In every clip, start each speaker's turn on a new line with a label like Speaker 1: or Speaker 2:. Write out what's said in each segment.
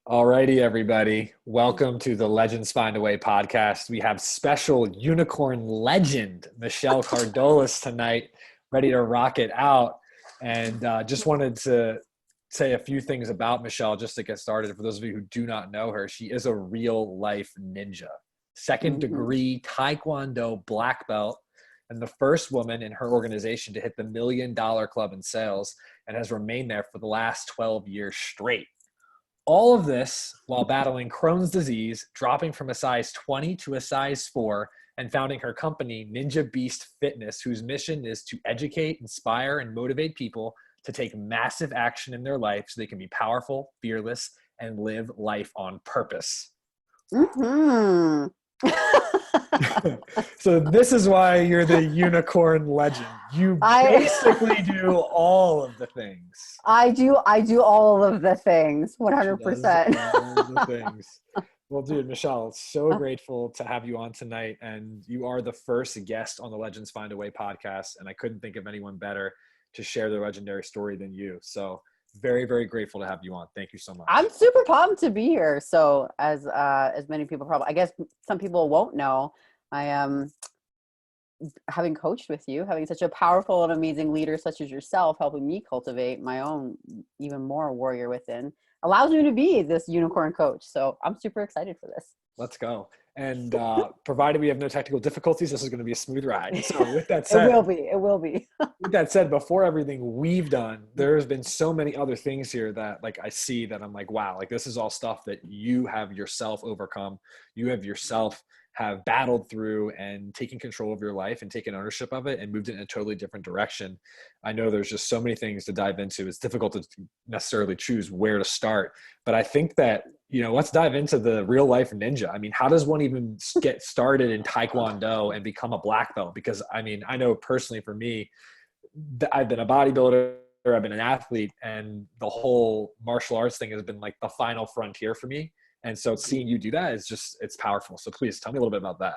Speaker 1: Alrighty, everybody. Welcome to the Legends Find a Way podcast. We have special unicorn legend Michelle Kardolus tonight, ready to rock it out. And just wanted to say a few things about Michelle just to get started. For those of you who do not know her, she is a real life ninja, second
Speaker 2: Mhm.
Speaker 1: degree Taekwondo black belt, and the first woman in her organization to hit the $1 million club in sales, and has remained there for the last 12 years straight. All of this while battling Crohn's disease, dropping from a size 20 to a size 4, and founding her company, Ninja Beast Fitness, whose mission is to educate, inspire, and motivate people to take massive action in their life so they can be powerful, fearless, and live life on purpose.
Speaker 2: Mhm.
Speaker 1: So this is why you're the unicorn legend. You
Speaker 2: I
Speaker 1: basically do all of the things.
Speaker 2: I do all of the things
Speaker 1: She does
Speaker 2: 100%.
Speaker 1: all of the things. Well, dude, Michelle, so grateful to have you on tonight. And you are the first guest on the Legends Find a Way podcast. And I couldn't think of anyone better to share their legendary story than you. So very, very grateful to have you on. Thank you so
Speaker 2: I'm
Speaker 1: much.
Speaker 2: super pumped to be here. So as many people probably, I guess some people won't know, I am having coached with you, having such a powerful and amazing leader such as yourself, helping me cultivate my own even more warrior within, allows me to be this unicorn coach. So I'm super excited for this.
Speaker 1: Let's go. And provided we have no technical difficulties, this is going to be a smooth ride. So with that
Speaker 2: It will
Speaker 1: said,
Speaker 2: be. It will be.
Speaker 1: before everything we've done, there's been so many other things here that like I see that I'm like, wow, like this is all stuff that you have yourself overcome. You have yourself have battled through and taken control of your life and taken ownership of it and moved it in a totally different direction. I know there's just so many things to dive into. It's difficult to necessarily choose where to start, but I think that, let's dive into the real life ninja. I mean, how does one even get started in Taekwondo and become a black belt? Because I mean, I know personally for me, I've been a bodybuilder, I've been an athlete, and the whole martial arts thing has been like the final frontier for me. And so seeing you do that is just, it's powerful. So please tell me a little bit about that.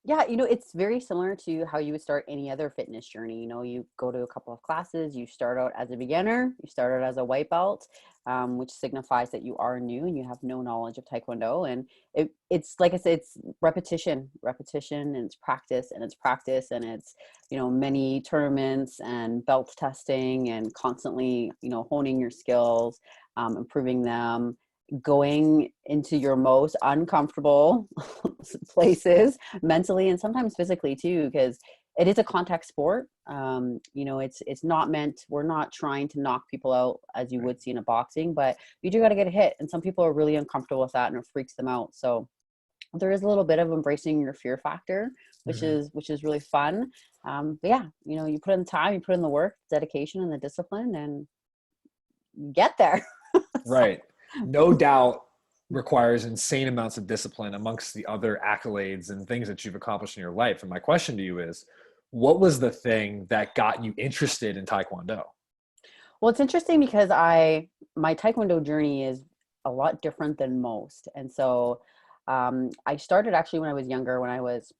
Speaker 2: Yeah, it's very similar to how you would start any other fitness journey. You go to a couple of classes, you start out as a beginner, you start out as a white belt, which signifies that you are new and you have no knowledge of Taekwondo. And it's like I said, it's repetition, and it's practice, and it's practice, and it's, many tournaments and belt testing and constantly, honing your skills, improving them, going into your most uncomfortable places mentally and sometimes physically too, because it is a contact sport. It's not meant, we're not trying to knock people out as you
Speaker 1: Right.
Speaker 2: would see in a boxing, but you do got to get a hit, and some people are really uncomfortable with that and it freaks them out. So there is a little bit of embracing your fear factor, which
Speaker 1: Mhm.
Speaker 2: is really fun. But yeah, you put in the time, you put in the work, dedication, and the discipline, and you get there. So,
Speaker 1: Right. No doubt requires insane amounts of discipline amongst the other accolades and things that you've accomplished in your life. And my question to you is, what was the thing that got you interested in Taekwondo?
Speaker 2: well, it's interesting because my Taekwondo journey is a lot different than most. And so I started actually when I was younger, when I was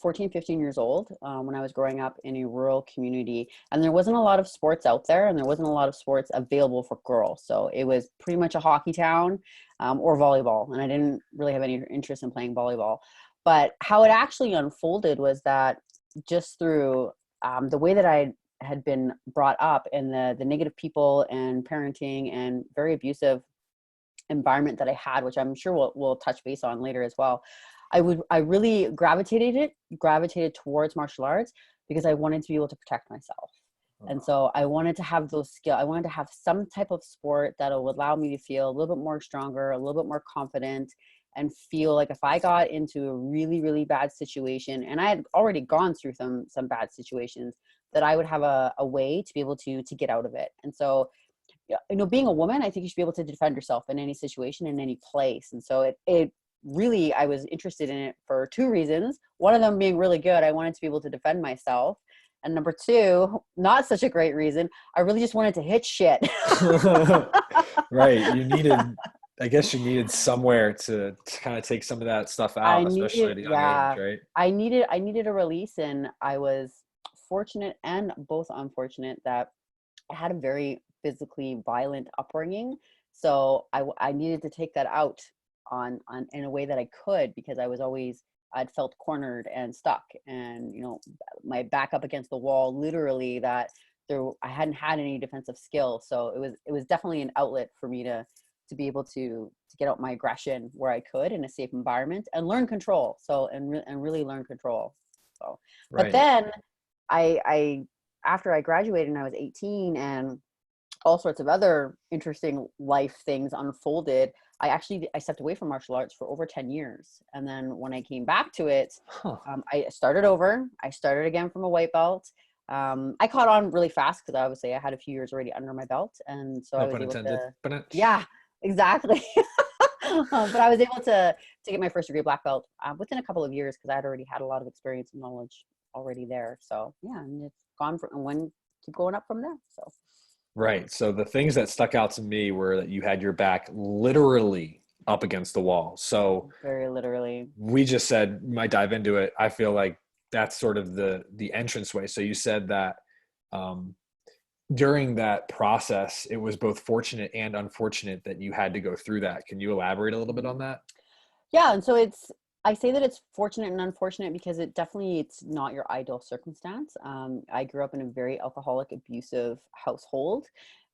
Speaker 2: 14, 15 years old, when I was growing up in a rural community. And there wasn't a lot of sports out there, and there wasn't a lot of sports available for girls. So it was pretty much a hockey town, or volleyball. And I didn't really have any interest in playing volleyball. But how it actually unfolded was that just through the way that I had been brought up, and the negative people and parenting and very abusive environment that I had, which I'm sure we'll touch base on later as well. I really gravitated towards martial arts because I wanted to be able to protect myself. And so I wanted to have those skills. I wanted to have some type of sport that would allow me to feel a little bit more stronger, a little bit more confident, and feel like if I got into a really, really bad situation, and I had already gone through some bad situations, that I would have a way to be able to get out of it. And so, yeah, being a woman, I think you should be able to defend yourself in any situation, in any place. And so it really, I was interested in it for two reasons. One of them being really good. I wanted to be able to defend myself. And number two, not such a great reason, I really just wanted to hit shit.
Speaker 1: Right. I guess you needed somewhere to kind of take some of that stuff
Speaker 2: I
Speaker 1: out, especially
Speaker 2: needed,
Speaker 1: at a young age,
Speaker 2: yeah,
Speaker 1: right?
Speaker 2: I needed a release, and I was fortunate and both unfortunate that I had a very physically violent upbringing. So I needed to take that out on in a way that I could, because I'd felt cornered and stuck, and my back up against the wall, literally, that I hadn't had any defensive skill. So it was definitely an outlet for me to be able to get out my aggression where I could in a safe environment and learn control. So and really learn control. So, but
Speaker 1: Right.
Speaker 2: then I after I graduated and I was 18 and all sorts of other interesting life things unfolded, I stepped away from martial arts for over 10 years. And then when I came back to it,
Speaker 1: Huh.
Speaker 2: I started over. I started again from a white belt. I caught on really fast because obviously I had a few years already under my belt. And so
Speaker 1: No
Speaker 2: I was
Speaker 1: pun
Speaker 2: able
Speaker 1: intended.
Speaker 2: to, yeah, exactly. But I was able to get my first degree black belt within a couple of years, because I had already had a lot of experience and knowledge already there. So yeah, and it's gone from, and when keep going up from there. So.
Speaker 1: Right. So the things that stuck out to me were that you had your back literally up against the wall. So
Speaker 2: Very literally.
Speaker 1: we just said we might dive into it. I feel like that's sort of the entranceway. So you said that um, during that process, it was both fortunate and unfortunate that you had to go through that. Can you elaborate a little bit on that?
Speaker 2: Yeah, and so I say that it's fortunate and unfortunate because it's not your ideal circumstance. I grew up in a very alcoholic, abusive household,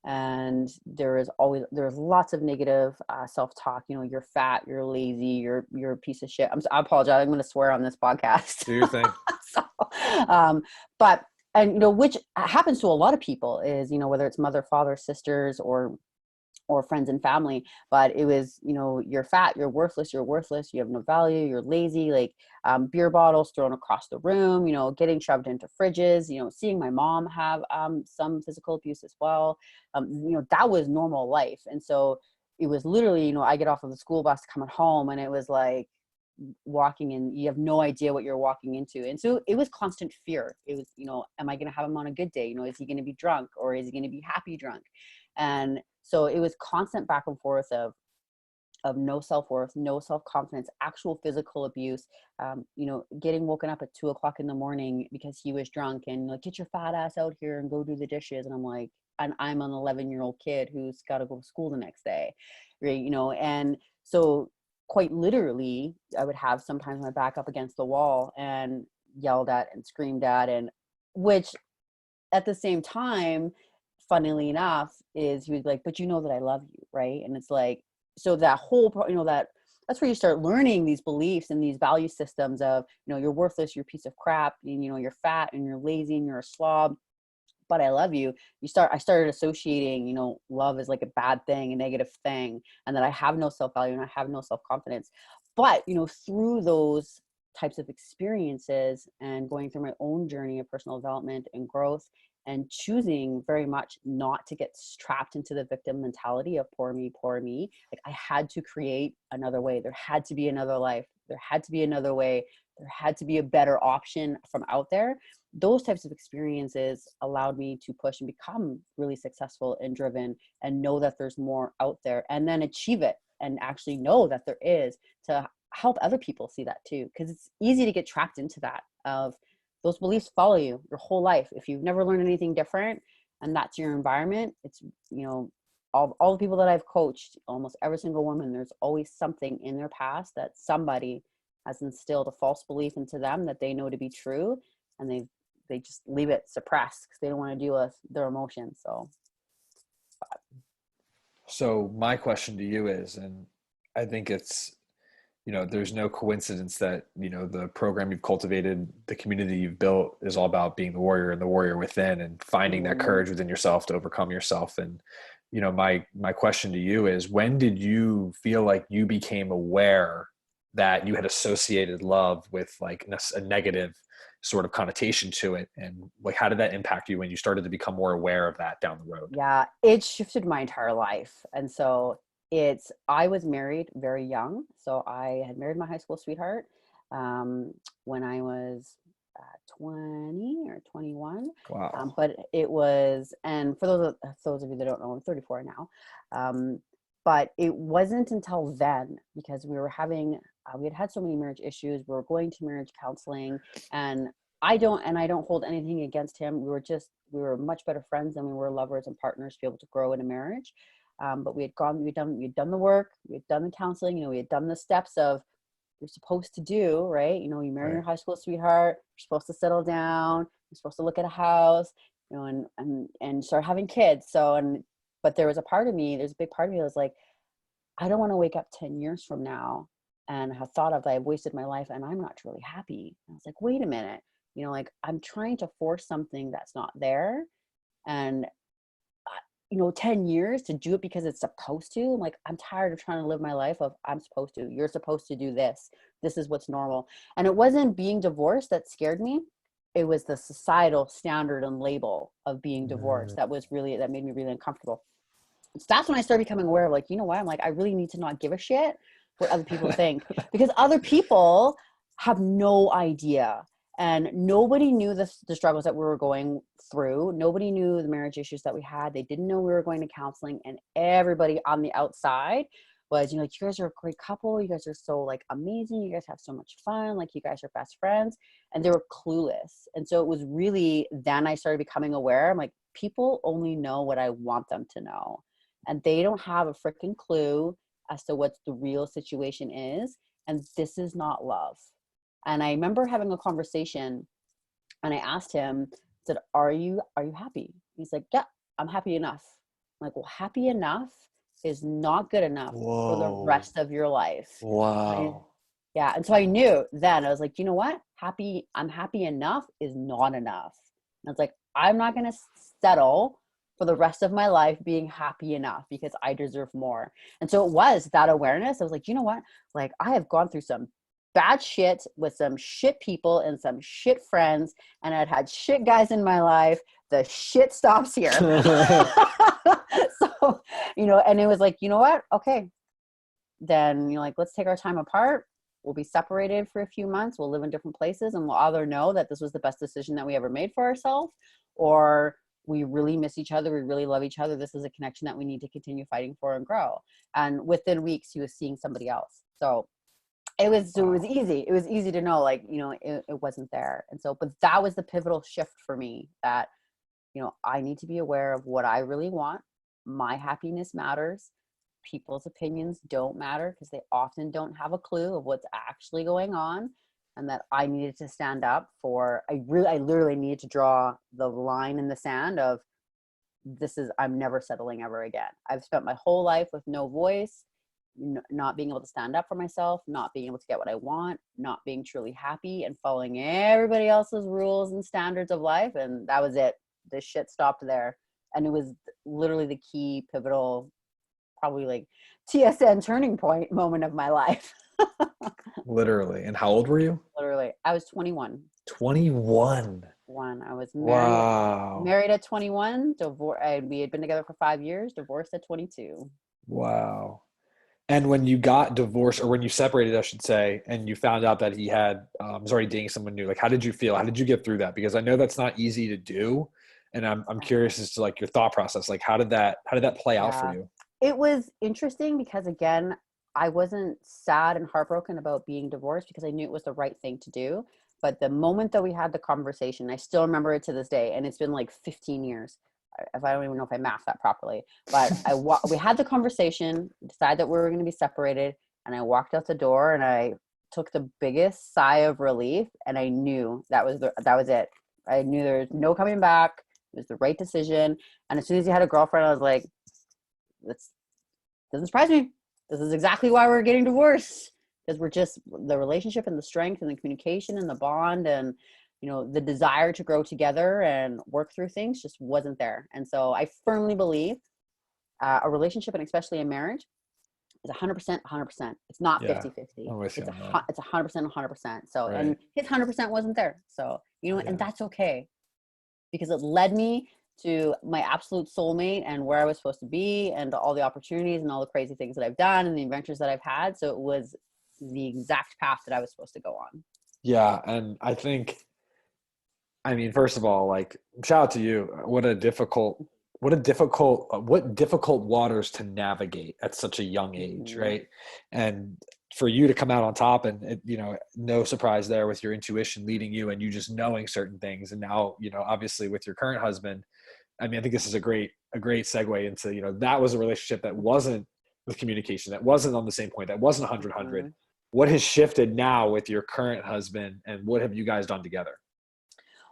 Speaker 2: and there's lots of negative self-talk. You're fat, you're lazy, you're a piece of shit. I apologize. I'm going to swear on this podcast.
Speaker 1: Do your thing.
Speaker 2: So, um, but which happens to a lot of people is whether it's mother, father, sisters, or friends and family, but it was, you're fat, you're worthless, you have no value, you're lazy, like beer bottles thrown across the room, getting shoved into fridges, seeing my mom have some physical abuse as well. That was normal life. And so it was literally, I get off of the school bus coming home, and it was like walking in, you have no idea what you're walking into. And so it was constant fear. It was, am I going to have him on a good day? Is he going to be drunk, or is he going to be happy drunk? And so it was constant back and forth of no self-worth, no self-confidence, actual physical abuse, getting woken up at 2 o'clock in the morning because he was drunk, and like, get your fat ass out here and go do the dishes. And I'm like, and I'm an 11-year-old kid who's got to go to school the next day. Right. And so quite literally, I would have sometimes my back up against the wall and yelled at and screamed at, and which at the same time, funnily enough, is he was like, but that I love you, right? And it's like, so that whole that's where you start learning these beliefs and these value systems of, you're worthless, you're a piece of crap, and you're fat and you're lazy and you're a slob, but I love you. I started associating, love as like a bad thing, a negative thing, and that I have no self-value and I have no self-confidence. But, through those types of experiences and going through my own journey of personal development and growth, and choosing very much not to get trapped into the victim mentality of poor me, like I had to create another way. There had to be another life. There had to be another way. There had to be a better option from out there. Those types of experiences allowed me to push and become really successful and driven, and know that there's more out there, and then achieve it, and actually know that there is, to help other people see that too. Because it's easy to get trapped into that of those beliefs follow you your whole life. If you've never learned anything different and that's your environment, it's, all the people that I've coached, almost every single woman, there's always something in their past that somebody has instilled a false belief into them that they know to be true, and they just leave it suppressed because they don't want to deal with their emotions.
Speaker 1: So my question to you is, and I think it's, there's no coincidence that, the program you've cultivated, the community you've built is all about being the warrior and the warrior within, and finding that courage within yourself to overcome yourself. And, my question to you is, when did you feel like you became aware that you had associated love with like a negative sort of connotation to it? And like, how did that impact you when you started to become more aware of that down the road?
Speaker 2: Yeah, it shifted my entire life. And so I was married very young. So I had married my high school sweetheart when I was 20 or 21.
Speaker 1: Wow.
Speaker 2: But it was, and for those of you that don't know, I'm 34 now. But it wasn't until then, because we had had so many marriage issues. We were going to marriage counseling, and I don't hold anything against him. We were much better friends than we were lovers and partners to be able to grow in a marriage. But we'd done the work, we'd done the counseling, we had done the steps of you're supposed to do, right? You marry your high school sweetheart, you're supposed to settle down, you're supposed to look at a house, and start having kids. But there's a big part of me that was like, I don't want to wake up 10 years from now and have thought of that I've wasted my life and I'm not really happy. And I was like, wait a minute, I'm trying to force something that's not there. And 10 years to do it because it's supposed to. I'm like, I'm tired of trying to live my life of I'm supposed to, you're supposed to do this. This is what's normal. And it wasn't being divorced that scared me. It was the societal standard and label of being divorced that made me really uncomfortable. So that's when I started becoming aware of like, you know what? I'm like, I really need to not give a shit what other people think, because other people have no idea. And nobody knew the struggles that we were going through. Nobody knew the marriage issues that we had. They didn't know we were going to counseling, and everybody on the outside was, like, you guys are a great couple. You guys are so like amazing. You guys have so much fun. Like, you guys are best friends. And they were clueless. And so it was really, then I started becoming aware. I'm like, people only know what I want them to know. And they don't have a freaking clue as to what the real situation is. And this is not love. And I remember having a conversation, and I asked him, I said, are you happy? He's like, yeah, I'm happy enough. I'm like, well, happy enough is not good enough for the rest of your life.
Speaker 1: Wow.
Speaker 2: Yeah. And so I knew then, I was like, you know what? I'm happy enough is not enough. And I was like, I'm not going to settle for the rest of my life being happy enough, because I deserve more. And so it was that awareness. I was like, you know what? Like, I have gone through some bad shit with some shit people and some shit friends, and I'd had shit guys in my life. The shit stops here. So, and it was like, you know what? Okay. Then like, let's take our time apart. We'll be separated for a few months. We'll live in different places, and we'll either know that this was the best decision that we ever made for ourselves, or we really miss each other. We really love each other. This is a connection that we need to continue fighting for and grow. And within weeks, he was seeing somebody else. So it was easy. It was easy to know, like, it wasn't there. And so, but that was the pivotal shift for me, that, I need to be aware of what I really want. My happiness matters. People's opinions don't matter, because they often don't have a clue of what's actually going on. And that I needed to stand up for, I literally needed to draw the line in the sand of, I'm never settling ever again. I've spent my whole life with no voice, not being able to stand up for myself, not being able to get what I want, not being truly happy, and following everybody else's rules and standards of life. And that was it. This shit stopped there. And it was literally the key, pivotal, probably like TSN turning point moment of my life.
Speaker 1: Literally. And how old were you?
Speaker 2: Literally. I was 21.
Speaker 1: 21.
Speaker 2: I was
Speaker 1: Wow.
Speaker 2: married at 21, we had been together for 5 years, divorced at 22.
Speaker 1: Wow. And when you got divorced, or when you separated, I should say, and you found out that he was already dating someone new, like, how did you feel? How did you get through that? Because I know that's not easy to do. And I'm curious as to like your thought process. Like, how did that play out for you?
Speaker 2: It was interesting because, again, I wasn't sad and heartbroken about being divorced, because I knew it was the right thing to do. But the moment that we had the conversation, I still remember it to this day, and it's been like 15 years. If I don't even know if I mapped that properly, but we had the conversation, decided that we were going to be separated, and I walked out the door, and I took the biggest sigh of relief, and I knew that was it. I knew there was no coming back. It was the right decision. And as soon as he had a girlfriend, I was like, this doesn't surprise me. This is exactly why we're getting divorced, because we're just, the relationship and the strength and the communication and the bond and, the desire to grow together and work through things just wasn't there. And so I firmly believe a relationship, and especially a marriage, is 100%, 100%. It's not 50-50. It's 100%, 100%. So, right. And his 100% wasn't there. So, and that's okay, because it led me to my absolute soulmate and where I was supposed to be, and all the opportunities and all the crazy things that I've done and the adventures that I've had. So it was the exact path that I was supposed to go on.
Speaker 1: Yeah. And first of all, like, shout out to you. What difficult waters to navigate at such a young age. Mm-hmm. Right. And for you to come out on top, and you know, no surprise there with your intuition leading you and you just knowing certain things. And now, you know, obviously with your current husband, I mean, I think this is a great segue into, you know, that was a relationship that wasn't with communication, that wasn't on the same point, that wasn't 100. What has shifted now with your current husband, and what have you guys done together?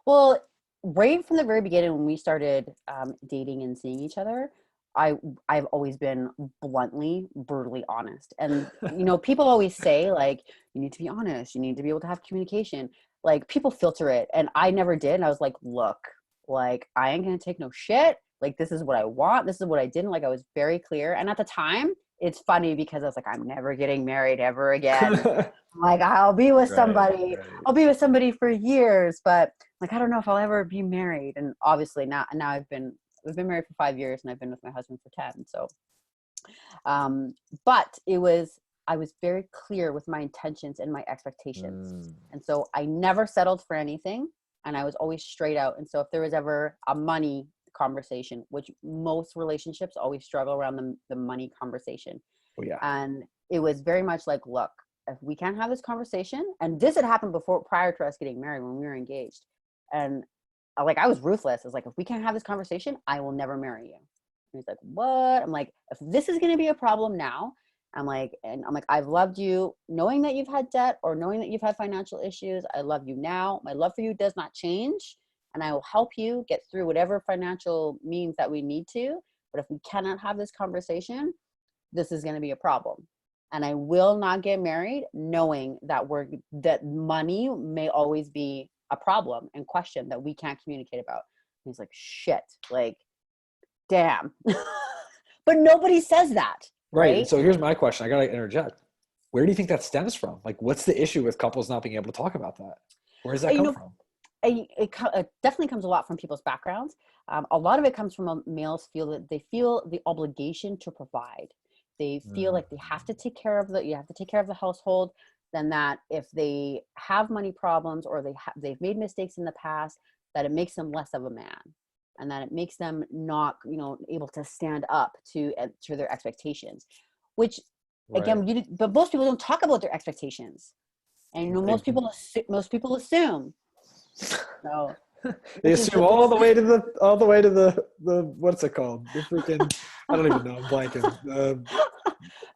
Speaker 2: Well, right from the very beginning when we started dating and seeing each other, I've always been bluntly, brutally honest. And you know, people always say like, you need to be honest, you need to be able to have communication. Like people filter it, and I never did. And I was like, look, like I ain't gonna take no shit. Like this is what I want. This is what I didn't like. I was very clear. And at the time, it's funny because I was like, I'm never getting married ever again. Like I'll be with somebody,
Speaker 1: Right.
Speaker 2: I'll be with somebody for years, but like I don't know if I'll ever be married. And obviously now we've been married for 5 years, and I've been with my husband for 10. So but I was very clear with my intentions and my expectations. And so I never settled for anything, and I was always straight out. And so if there was ever a money conversation, which most relationships always struggle around the money conversation.
Speaker 1: Oh yeah.
Speaker 2: And it was very much like, look, if we can't have this conversation, and this had happened prior to us getting married when we were engaged. And like, I was ruthless. I was like, if we can't have this conversation, I will never marry you. And he's like, what? I'm like, if this is going to be a problem now, I'm like, I've loved you knowing that you've had debt or knowing that you've had financial issues. I love you now. My love for you does not change. And I will help you get through whatever financial means that we need to. But if we cannot have this conversation, this is going to be a problem. And I will not get married knowing that that money may always be a problem and question that we can't communicate about. And he's like, shit, like, damn. But nobody says that.
Speaker 1: Right. And so here's my question. I got to interject. Where do you think that stems from? Like, what's the issue with couples not being able to talk about that? Where does that come from?
Speaker 2: It definitely comes a lot from people's backgrounds. A lot of it comes from males they feel the obligation to provide. They feel like they have to take care of the household. Then that if they have money problems or they've made mistakes in the past, that it makes them less of a man, and that it makes them not, you know, able to stand up to their expectations. Which, again, but most people don't talk about their expectations, and you know, most people assume. So
Speaker 1: they assume all the way to the what's it called? The freaking I don't even know. I'm blanking.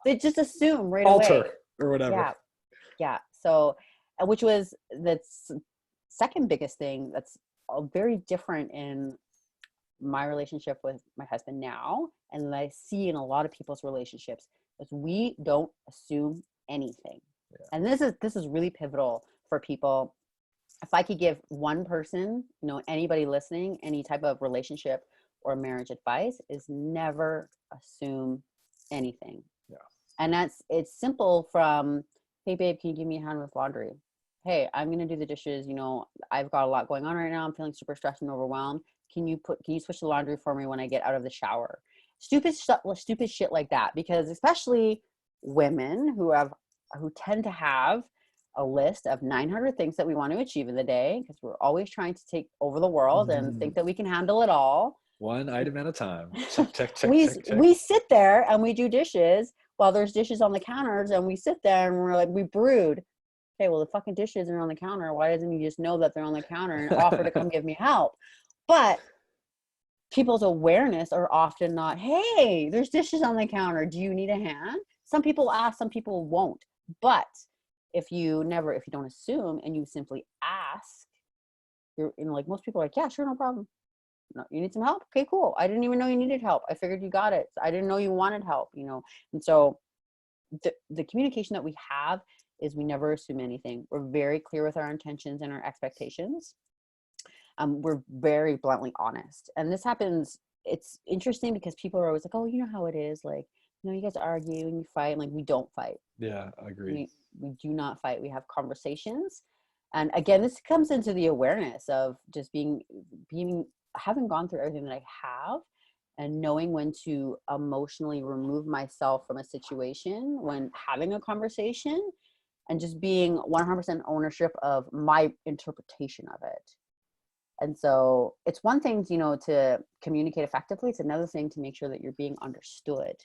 Speaker 2: They just assume right
Speaker 1: altar
Speaker 2: away
Speaker 1: or whatever.
Speaker 2: Yeah. So, which was the second biggest thing that's very different in my relationship with my husband now, and that I see in a lot of people's relationships, is we don't assume anything. Yeah. And this is really pivotal for people. If I could give one person, you know, anybody listening, any type of relationship or marriage advice, is never assume anything.
Speaker 1: Yeah.
Speaker 2: And it's simple from, hey babe, can you give me a hand with laundry? Hey, I'm going to do the dishes. You know, I've got a lot going on right now. I'm feeling super stressed and overwhelmed. Can you switch the laundry for me when I get out of the shower? Stupid shit like that, because especially women who tend to have a list of 900 things that we want to achieve in the day, because we're always trying to take over the world and think that we can handle it all.
Speaker 1: One item at a time. Check.
Speaker 2: We sit there and we do dishes while there's dishes on the counters, and we sit there and we're like, we brood. Okay, well, the fucking dishes are on the counter. Why doesn't he just know that they're on the counter and offer to come give me help? But people's awareness are often not, hey, there's dishes on the counter. Do you need a hand? Some people ask, some people won't. But if you don't assume and you simply ask, you're, you know, like most people are like, yeah, sure, no problem. No, you need some help? Okay, cool. I didn't even know you needed help. I figured you got it. I didn't know you wanted help, you know? And so the communication that we have is we never assume anything. We're very clear with our intentions and our expectations. We're very bluntly honest. And this happens, it's interesting because people are always like, oh, you know how it is. Like, you know, you guys argue and you fight. And like, we don't fight.
Speaker 1: Yeah, I agree.
Speaker 2: We do not fight. We have conversations. And again, this comes into the awareness of just having gone through everything that I have, and knowing when to emotionally remove myself from a situation when having a conversation, and just being 100% ownership of my interpretation of it. And so it's one thing, you know, to communicate effectively. It's another thing to make sure that you're being understood.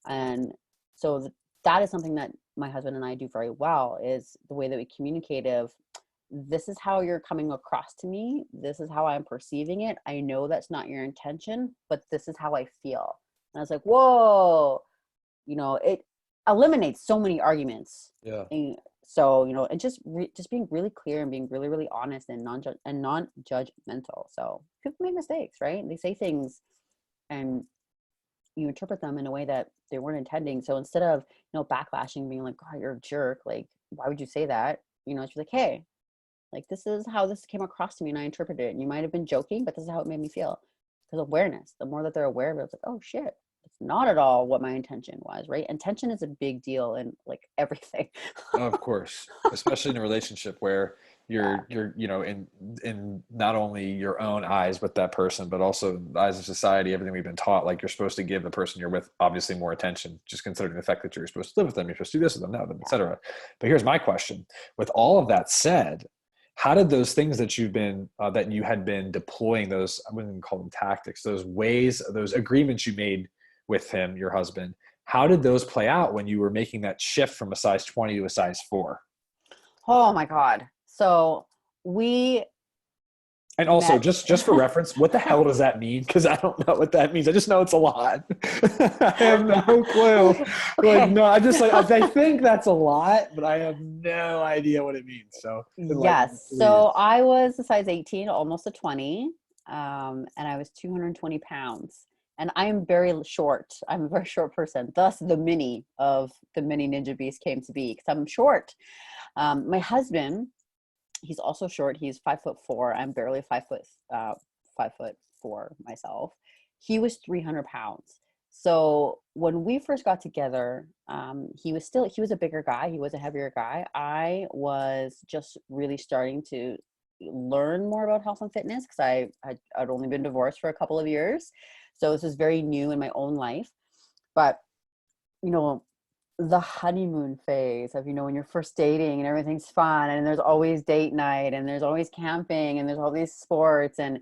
Speaker 2: And so that is something that my husband and I do very well, is the way that we communicate of, this is how you're coming across to me. This is how I'm perceiving it. I know that's not your intention, but this is how I feel. And I was like, whoa, it eliminates so many arguments.
Speaker 1: Yeah.
Speaker 2: And so, and just being really clear and being really, really honest and non-judgmental. So people make mistakes, right? They say things and you interpret them in a way that they weren't intending. So instead of, backlashing, being like, oh, you're a jerk, like, why would you say that? It's like, hey, like, this is how this came across to me and I interpreted it. And you might have been joking, but this is how it made me feel. Because awareness, the more that they're aware of it, it's like, oh shit, it's not at all what my intention was, right? Intention is a big deal in like everything.
Speaker 1: Oh, of course, especially in a relationship where you're in not only your own eyes with that person, but also the eyes of society, everything we've been taught, like you're supposed to give the person you're with obviously more attention, just considering the fact that you're supposed to live with them, you're supposed to do this with them, now them, etc. But here's my question: with all of that said, how did those things that that you had been deploying, those, I wouldn't call them tactics, those ways, those agreements you made with him, your husband, how did those play out when you were making that shift from a size 20 to a size 4?
Speaker 2: Oh my God. So we
Speaker 1: And also,
Speaker 2: met.
Speaker 1: just for reference, what the hell does that mean? Because I don't know what that means. I just know it's a lot. I have no clue. Like,
Speaker 2: Okay.
Speaker 1: no, I just like I think that's a lot, but I have no idea what it means. So enlighten me,
Speaker 2: Yes. So
Speaker 1: please.
Speaker 2: I was a size 18, almost a 20. And I was 220 pounds. And I am very short. I'm a very short person. Thus, the mini Ninja Beast came to be, because I'm short. My husband, he's also short. He's 5'4". I'm barely 5'4" myself. He was 300 pounds. So when we first got together, he was a bigger guy. He was a heavier guy. I was just really starting to learn more about health and fitness, because I'd only been divorced for a couple of years. So this was very new in my own life. But, the honeymoon phase of, when you're first dating and everything's fun and there's always date night and there's always camping and there's all these sports and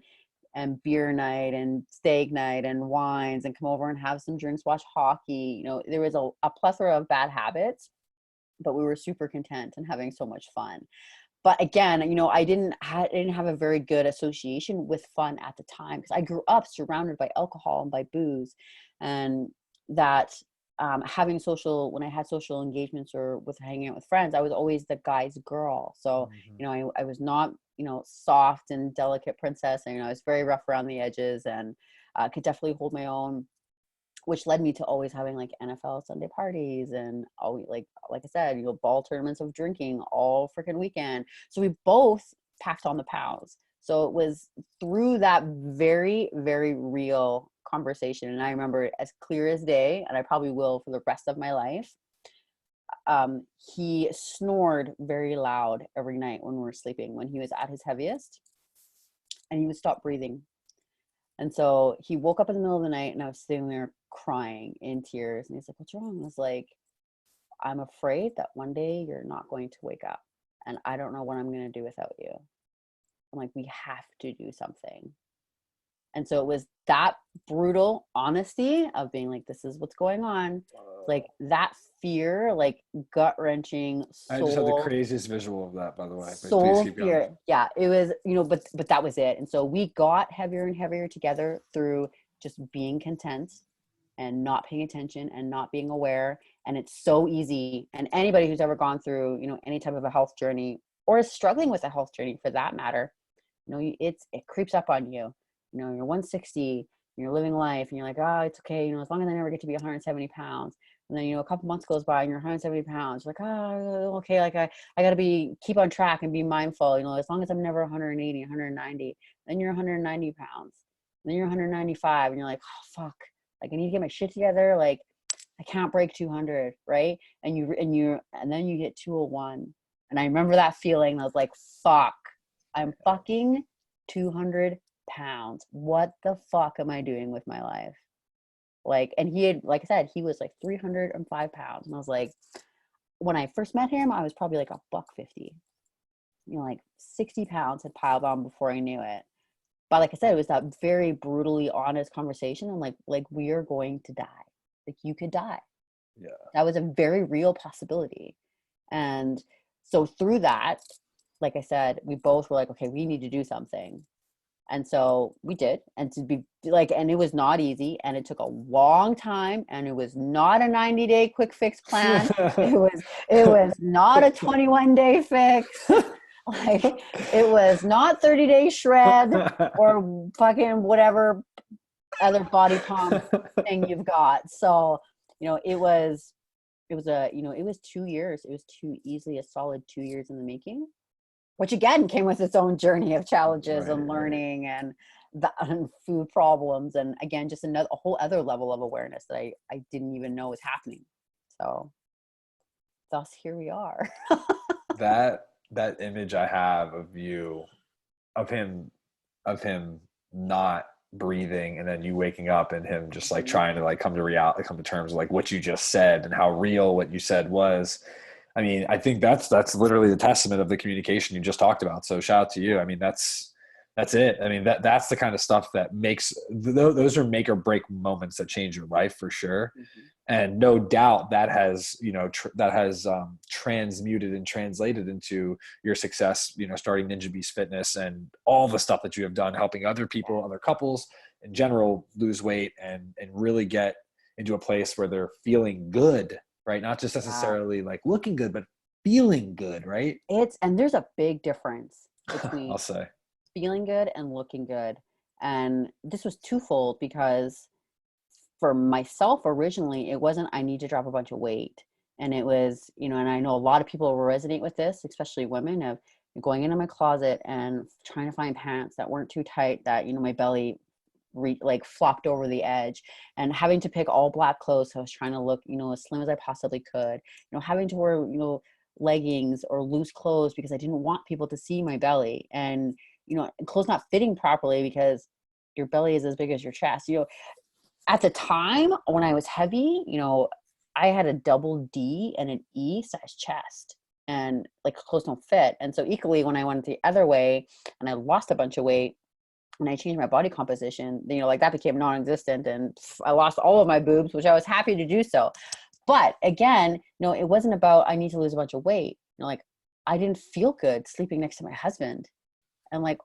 Speaker 2: beer night and steak night and wines and come over and have some drinks, watch hockey. There was a plethora of bad habits, but we were super content and having so much fun. But again, I didn't have a very good association with fun at the time, because I grew up surrounded by alcohol and by booze, and that when I had social engagements or with hanging out with friends, I was always the guy's girl. So,
Speaker 1: Mhm.
Speaker 2: I was not, soft and delicate princess. And, I was very rough around the edges and could definitely hold my own, which led me to always having like NFL Sunday parties and always like I said, ball tournaments of drinking all freaking weekend. So we both packed on the pounds. So it was through that very, very real conversation. And I remember it as clear as day, and I probably will for the rest of my life. He snored very loud every night when we were sleeping, when he was at his heaviest, and he would stop breathing. And so he woke up in the middle of the night and I was sitting there crying in tears. And he's like, what's wrong? I was like, I'm afraid that one day you're not going to wake up and I don't know what I'm going to do without you. I'm like, we have to do something. And so it was that brutal honesty of being like, this is what's going on. Like that fear, like gut wrenching,
Speaker 1: I just have the craziest visual of that, by the way. But please
Speaker 2: soul
Speaker 1: keep going.
Speaker 2: fear. Yeah, it was, but that was it. And so we got heavier and heavier together through just being content and not paying attention and not being aware. And it's so easy. And anybody who's ever gone through, any type of a health journey or is struggling with a health journey for that matter, it creeps up on you. You're 160, you're living life and you're like, oh, it's okay. As long as I never get to be 170 pounds. And then, a couple months goes by and you're 170 pounds. You're like, oh, okay. Like I got to keep on track and be mindful, as long as I'm never 180, 190, then you're 190 pounds. And then you're 195 and you're like, oh, fuck. Like I need to get my shit together. Like I can't break 200. Right. And then you hit 201. And I remember that feeling. I was like, fuck, I'm fucking 200 pounds. What the fuck am I doing with my life? Like, and he had, like I said, he was like 305 pounds. And I was like, when I first met him, I was probably like $150. Like 60 pounds had piled on before I knew it. But like I said, it was that very brutally honest conversation. I'm like we are going to die. Like you could die.
Speaker 1: Yeah.
Speaker 2: That was a very real possibility. And so through that, like I said, we both were like, okay, we need to do something. And so we did. And to be like, and it was not easy, and it took a long time, and it was not a 90-day quick fix plan. It was not a 21-day fix. Like, it was not 30-day shred or fucking whatever other body pump thing you've got. So, it was 2 years. It was too easily a solid 2 years in the making, which again came with its own journey of challenges
Speaker 1: Right,
Speaker 2: and
Speaker 1: right.
Speaker 2: learning and food problems. And again, just a whole other level of awareness that I didn't even know was happening. So thus here we are.
Speaker 1: That image I have of you, of him not breathing, and then you waking up and him just like
Speaker 2: Mhm.
Speaker 1: trying to like come to reality, come to terms with like what you just said and how real what you said was. I mean, I think that's literally the testament of the communication you just talked about. So shout out to you. I mean, that's it. I mean, that's the kind of stuff that makes those are make or break moments that change your life for sure.
Speaker 2: Mhm.
Speaker 1: And no doubt that has, that has transmuted and translated into your success, starting Ninja Beast Fitness and all the stuff that you have done, helping other people, other couples in general lose weight and really get into a place where they're feeling good, right? Not just
Speaker 2: Yeah.
Speaker 1: necessarily like looking good, but feeling good, right?
Speaker 2: And there's a big difference between
Speaker 1: I'll say.
Speaker 2: feeling good and looking good. And this was twofold, because for myself originally, it wasn't I need to drop a bunch of weight. And it was, and I know a lot of people will resonate with this, especially women, of going into my closet and trying to find pants that weren't too tight, that, my belly like flopped over the edge, and having to pick all black clothes. So I was trying to look, as slim as I possibly could, having to wear, leggings or loose clothes because I didn't want people to see my belly, and, clothes not fitting properly because your belly is as big as your chest. At the time when I was heavy, I had a double D and an E size chest, and like clothes don't fit. And so equally, when I went the other way and I lost a bunch of weight and I changed my body composition, like that became non-existent, and I lost all of my boobs, which I was happy to do so. But again, it wasn't about I need to lose a bunch of weight. Like, I didn't feel good sleeping next to my husband. And like,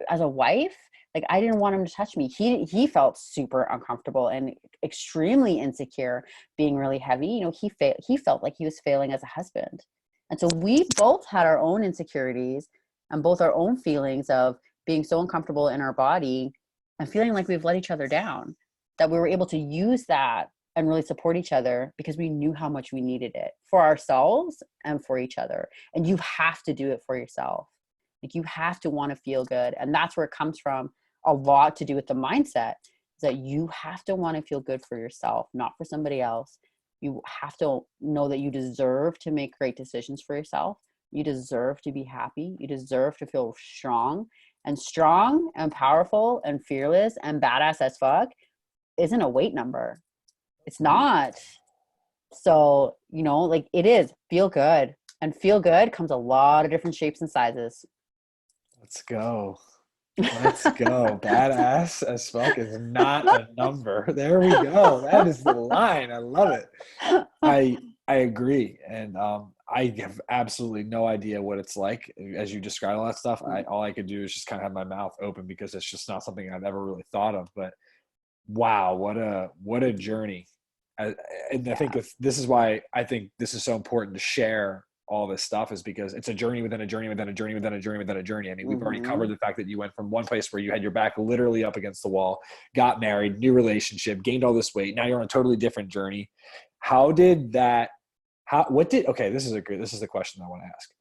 Speaker 2: as a wife, like, I didn't want him to touch me. He felt super uncomfortable and extremely insecure being really heavy. He felt like he was failing as a husband. And so we both had our own insecurities and both our own feelings of being so uncomfortable in our body and feeling like we've let each other down, that we were able to use that and really support each other because we knew how much we needed it for ourselves and for each other. And you have to do it for yourself. Like, you have to want to feel good. And that's where it comes from, a lot to do with the mindset, is that you have to want to feel good for yourself, not for somebody else. You have to know that you deserve to make great decisions for yourself. You deserve to be happy. You deserve to feel strong. And strong and powerful and fearless and badass as fuck isn't a weight number. It's not. So, like, it is feel good. And feel good comes a lot of different shapes and sizes.
Speaker 1: Let's go. Let's go. Badass as fuck is not a number. There we go. That is the line. I love it. I agree. And I have absolutely no idea what it's like as you describe all that stuff. All I could do is just kind of have my mouth open because it's just not something I've ever really thought of. But wow, what a journey. And I think this is why I think this is so important to share all this stuff, is because it's a journey within a journey within a journey within a journey within a journey. I mean, we've already covered the fact that you went from one place where you had your back literally up against the wall, got married, new relationship, gained all this weight. Now you're on a totally different journey. How did that, okay, this is the question I want to ask.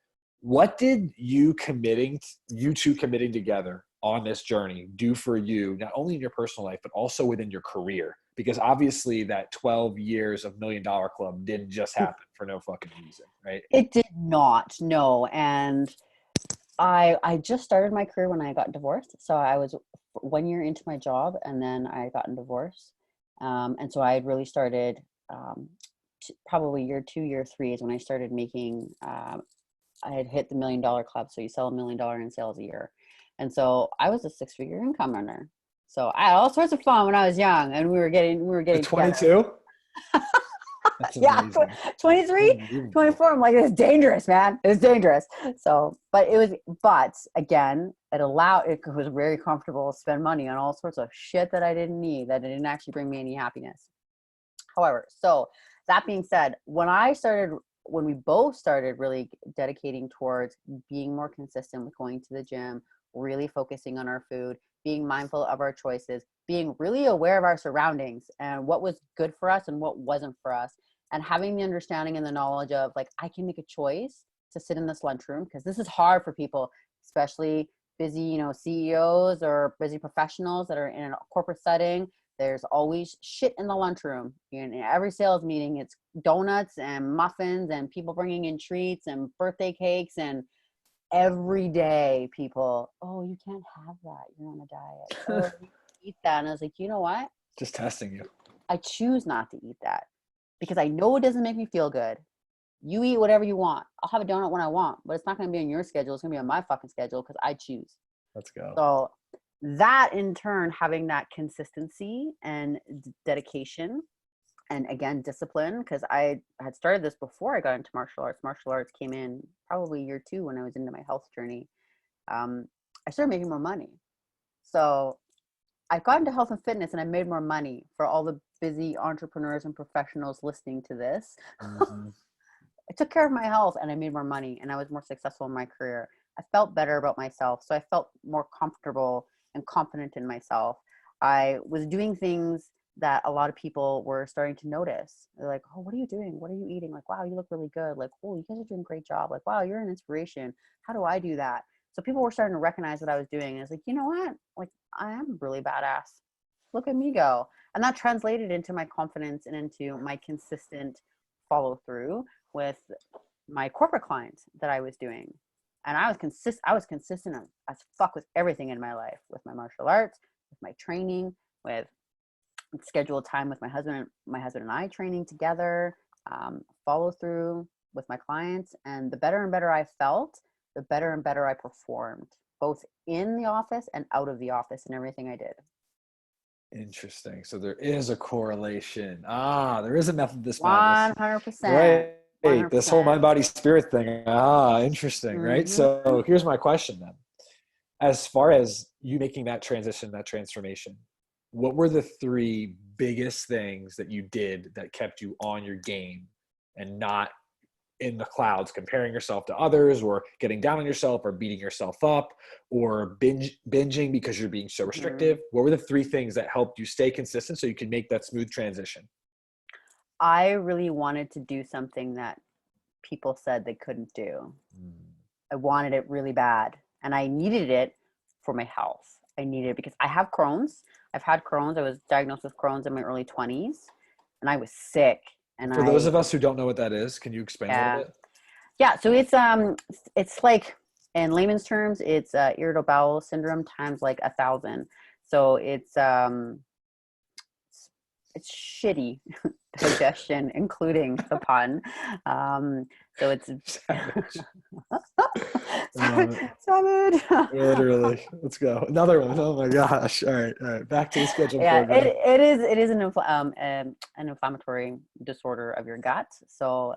Speaker 1: What did you two committing together on this journey do for you, not only in your personal life, but also within your career? Because obviously that 12 years of $1 Million Club didn't just happen for no fucking reason, right?
Speaker 2: It did not, no. And I just started my career when I got divorced. So I was 1 year into my job, and then I got a divorce. And so I had really started, probably year 2, year 3 is when I started making, I had hit the $1 Million Club. So you sell $1 million in sales a year. And so I was a 6-figure income earner. So I had all sorts of fun when I was young, and we were getting
Speaker 1: At
Speaker 2: together.
Speaker 1: 22? That's
Speaker 2: Yeah,
Speaker 1: amazing.
Speaker 2: 23,
Speaker 1: Unbelievable.
Speaker 2: 24. I'm like, it's dangerous, man. It's dangerous. So, but again, it was very comfortable to spend money on all sorts of shit that I didn't need, that didn't actually bring me any happiness. However, so that being said, when we both started really dedicating towards being more consistent with going to the gym, really focusing on our food, being mindful of our choices, being really aware of our surroundings and what was good for us and what wasn't for us, and having the understanding and the knowledge of like, I can make a choice to sit in this lunchroom, because this is hard for people, especially busy, CEOs or busy professionals that are in a corporate setting. There's always shit in the lunchroom. In every sales meeting, it's donuts and muffins and people bringing in treats and birthday cakes, and every day people, oh, you can't have that, you're on a diet. Oh, you eat that. And I was like, you know what?
Speaker 1: Just testing you.
Speaker 2: I choose not to eat that because I know it doesn't make me feel good. You eat whatever you want. I'll have a donut when I want, but it's not going to be on your schedule. It's going to be on my fucking schedule because I choose.
Speaker 1: Let's go.
Speaker 2: So that in turn, having that consistency and dedication, and again, discipline, because I had started this before I got into martial arts. Martial arts came in probably year 2 when I was into my health journey. I started making more money. So I got into health and fitness and I made more money. For all the busy entrepreneurs and professionals listening to this.
Speaker 1: Mm-hmm.
Speaker 2: I took care of my health and I made more money and I was more successful in my career. I felt better about myself. So I felt more comfortable and confident in myself. I was doing things that a lot of people were starting to notice. They're like, oh, what are you doing? What are you eating? Like, wow, you look really good. Like, oh, you guys are doing a great job. Like, wow, you're an inspiration. How do I do that? So people were starting to recognize what I was doing. And I was like, you know what? Like, I am really badass. Look at me go. And that translated into my confidence and into my consistent follow through with my corporate clients that I was doing. And I was consistent as fuck with everything in my life, with my martial arts, with my training, with scheduled time with my husband and I training together, follow through with my clients. And the better and better I felt, the better and better I performed, both in the office and out of the office in everything I did.
Speaker 1: Interesting. So there is a correlation. There is a method to this madness.
Speaker 2: 100%.
Speaker 1: Great. This whole
Speaker 2: 100%.
Speaker 1: mind body spirit thing. Interesting. Right.
Speaker 2: Mm-hmm.
Speaker 1: So here's my question then. As far as you making that transition, that transformation, what were the 3 biggest things that you did that kept you on your game and not in the clouds, comparing yourself to others or getting down on yourself or beating yourself up or binging because you're being so restrictive? What were the 3 things that helped you stay consistent so you could make that smooth transition?
Speaker 2: I really wanted to do something that people said they couldn't do. I wanted it really bad and I needed it for my health. I needed it because I have Crohn's. I've had Crohn's. I was diagnosed with Crohn's in my early 20s and I was sick. And
Speaker 1: For those of us who don't know what that is, can you explain a little
Speaker 2: yeah.
Speaker 1: bit?
Speaker 2: Yeah. So it's like, in layman's terms, it's irritable bowel syndrome times like 1,000. So it's shitty digestion, including the pun. So it's savage.
Speaker 1: Literally. Let's go. Another one. Oh my gosh. All right. Back to the scheduled
Speaker 2: Yeah,
Speaker 1: program.
Speaker 2: it is an inflammatory disorder of your gut. So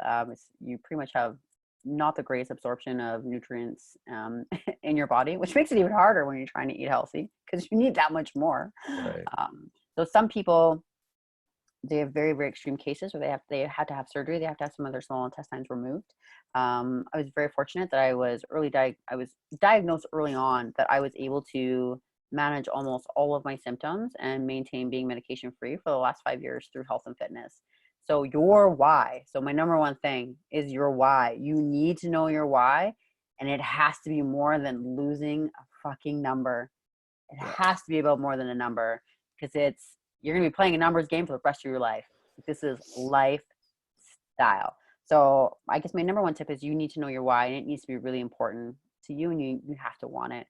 Speaker 2: you pretty much have not the greatest absorption of nutrients in your body, which makes it even harder when you're trying to eat healthy because you need that much more.
Speaker 1: Right.
Speaker 2: So some people, they have very, very extreme cases where they had to have surgery. They have to have some of their small intestines removed. I was very fortunate that I was diagnosed early on, that I was able to manage almost all of my symptoms and maintain being medication free for the last 5 years through health and fitness. So your why. So my number one thing is your why. You need to know your why, and it has to be more than losing a fucking number. It has to be about more than a number, because you're going to be playing a numbers game for the rest of your life. This is lifestyle. So I guess my number one tip is you need to know your why, and it needs to be really important to you, and you have to want it.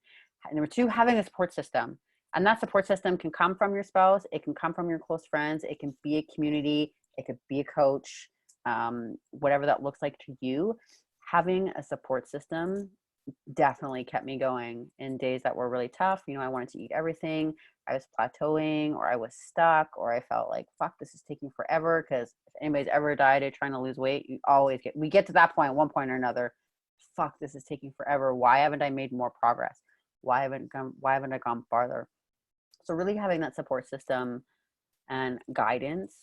Speaker 2: Number 2, having a support system. And that support system can come from your spouse. It can come from your close friends. It can be a community. It could be a coach, whatever that looks like to you. Having a support system definitely kept me going in days that were really tough. You know, I wanted to eat everything. I was plateauing, or I was stuck, or I felt like, fuck, this is taking forever. Because if anybody's ever dieted trying to lose weight, we get to that point at one point or another. Fuck, this is taking forever. Why haven't I made more progress? Why haven't I gone farther? So really having that support system and guidance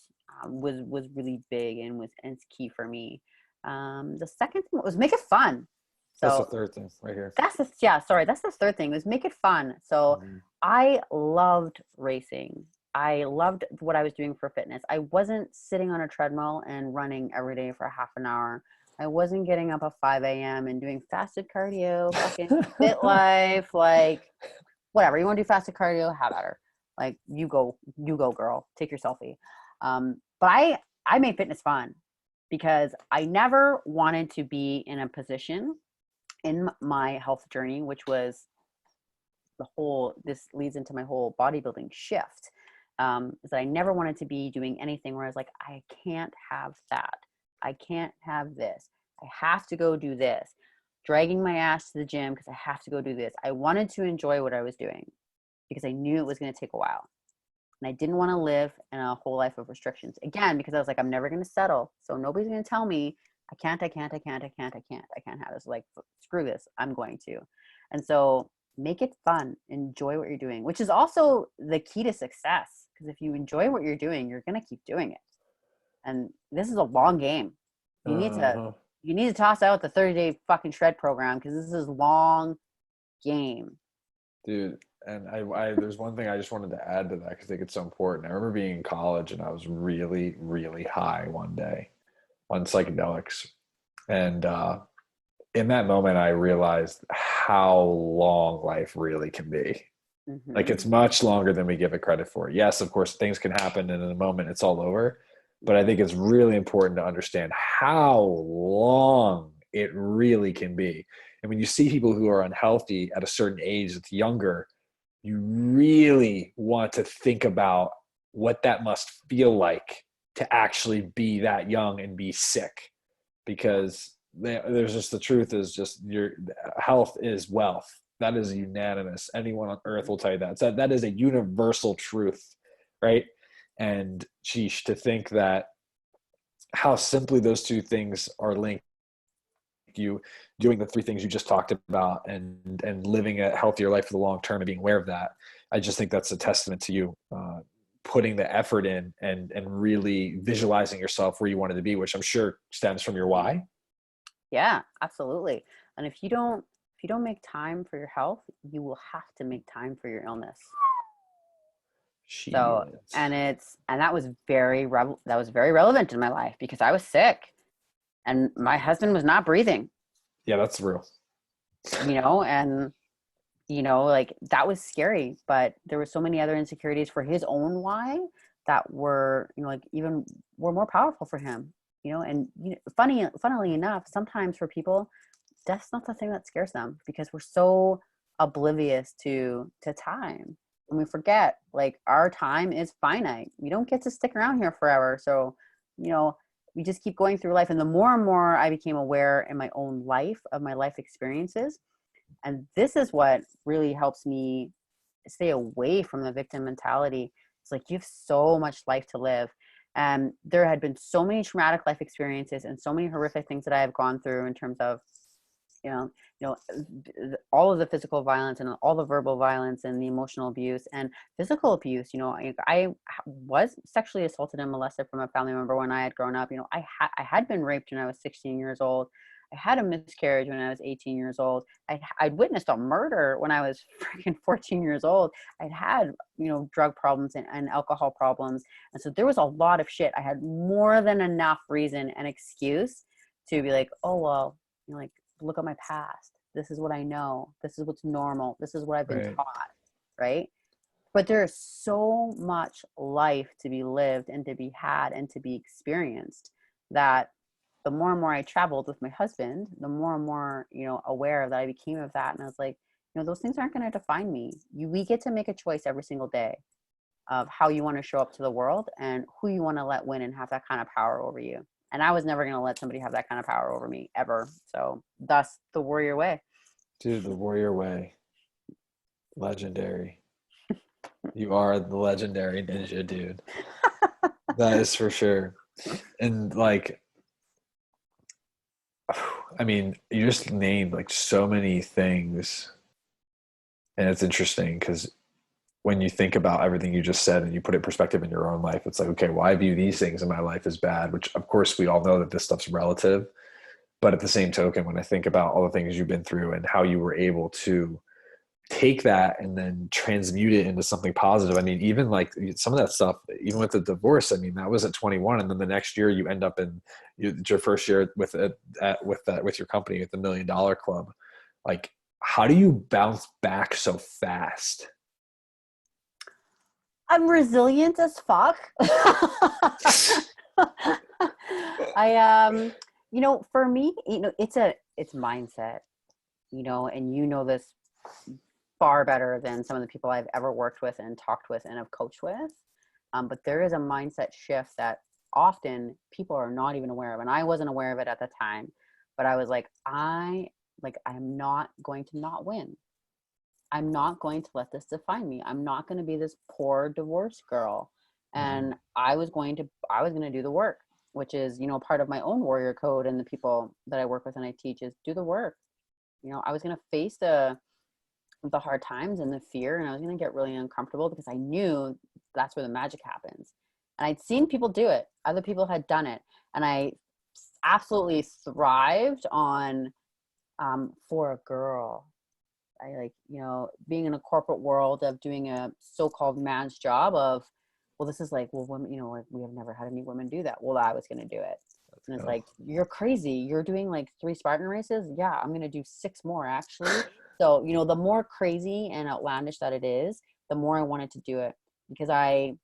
Speaker 2: was really big, and it's key for me. The second thing was make it fun.
Speaker 1: That's the
Speaker 2: So
Speaker 1: third thing right here.
Speaker 2: that's the third thing, was make it fun. So
Speaker 1: Mm-hmm.
Speaker 2: I loved racing. I loved what I was doing for fitness. I wasn't sitting on a treadmill and running every day for half an hour. I wasn't getting up at 5 a.m. and doing fasted cardio, fucking fit life, like whatever. You want to do fasted cardio, have at her. Like you go, girl, take your selfie. But I made fitness fun because I never wanted to be in a position in my health journey, which was this leads into my whole bodybuilding shift. Is that I never wanted to be doing anything where I was like, I can't have that. I can't have this. I have to go do this. Dragging my ass to the gym because I have to go do this. I wanted to enjoy what I was doing because I knew it was going to take a while. And I didn't want to live in a whole life of restrictions. Again, because I was like, I'm never going to settle. So nobody's going to tell me I can't have this. Like, screw this. I'm going to. And so make it fun. Enjoy what you're doing, which is also the key to success. Because if you enjoy what you're doing, you're going to keep doing it. And this is a long game. You need to toss out the 30-day fucking shred program, because this is long game.
Speaker 1: Dude, and I there's one thing I just wanted to add to that because I think it's so important. I remember being in college and I was really, really high one day on psychedelics. And in that moment, I realized how long life really can be.
Speaker 2: Mm-hmm.
Speaker 1: Like, it's much longer than we give it credit for. Yes, of course, things can happen and in a moment it's all over. But I think it's really important to understand how long it really can be. And when you see people who are unhealthy at a certain age that's younger, you really want to think about what that must feel like to actually be that young and be sick. Because there's just, the truth is just, your health is wealth. That is unanimous. Anyone on earth will tell you that. So that is a universal truth, right? And sheesh, to think that how simply those two things are linked, you doing the three things you just talked about, and living a healthier life for the long term and being aware of that. I just think that's a testament to you putting the effort in and really visualizing yourself where you wanted to be, which I'm sure stems from your why.
Speaker 2: Yeah, absolutely. And if you don't make time for your health, you will have to make time for your illness. So, and that was very relevant in my life, because I was sick and my husband was not breathing.
Speaker 1: Yeah, that's real.
Speaker 2: And like, that was scary, but there were so many other insecurities for his own why that were, like, even were more powerful for him, and funnily enough, sometimes for people, death's not the thing that scares them, because we're so oblivious to time. And we forget, like, our time is finite. We don't get to stick around here forever. So, we just keep going through life. And the more and more I became aware in my own life of my life experiences, and this is what really helps me stay away from the victim mentality. It's like, you have so much life to live. And there had been so many traumatic life experiences and so many horrific things that I have gone through in terms of, all of the physical violence and all the verbal violence and the emotional abuse and physical abuse. I was sexually assaulted and molested from a family member when I had grown up. I had been raped when I was 16 years old. I had a miscarriage when I was 18 years old. I'd witnessed a murder when I was freaking 14 years old. I'd had, drug problems and alcohol problems. And so there was a lot of shit. I had more than enough reason and excuse to be like, oh, well, like, look at my past. This is what I know. This is what's normal. This is what I've been taught. Right. But there's so much life to be lived and to be had and to be experienced, that the more and more I traveled with my husband, the more and more, aware that I became of that. And I was like, those things aren't going to define me. We get to make a choice every single day of how you want to show up to the world and who you want to let win and have that kind of power over you. And I was never going to let somebody have that kind of power over me, ever. So thus the warrior way.
Speaker 1: Dude, the warrior way. Legendary. You are the legendary ninja, dude. That is for sure. And like, I mean, you just named like so many things. And it's interesting because when you think about everything you just said and you put it in perspective in your own life, it's like, okay, well, I view these things in my life as bad, which of course we all know that this stuff's relative. But at the same token, when I think about all the things you've been through and how you were able to take that and then transmute it into something positive. I mean, even like some of that stuff, even with the divorce, I mean, that was at 21. And then the next year you end up in your first year with it, with your company, at the $1 Million Club. Like, how do you bounce back so fast?
Speaker 2: I'm resilient as fuck. I for me, it's mindset, and this far better than some of the people I've ever worked with and talked with and have coached with. But there is a mindset shift that often people are not even aware of. And I wasn't aware of it at the time, but I was like, I'm not going to not win. I'm not going to let this define me. I'm not going to be this poor divorced girl. And I was going to do the work, which is, part of my own warrior code. And the people that I work with and I teach is do the work. I was going to face the hard times and the fear, and I was going to get really uncomfortable because I knew that's where the magic happens. And I'd seen people do it. Other people had done it. And I absolutely thrived on, for a girl. I being in a corporate world of doing a so-called man's job of, well, this is like, well, women, like we have never had any women do that. Well, I was going to do it. And it's like, you're crazy. You're doing like 3 Spartan races. Yeah, I'm going to do 6 more actually. So, the more crazy and outlandish that it is, the more I wanted to do it because I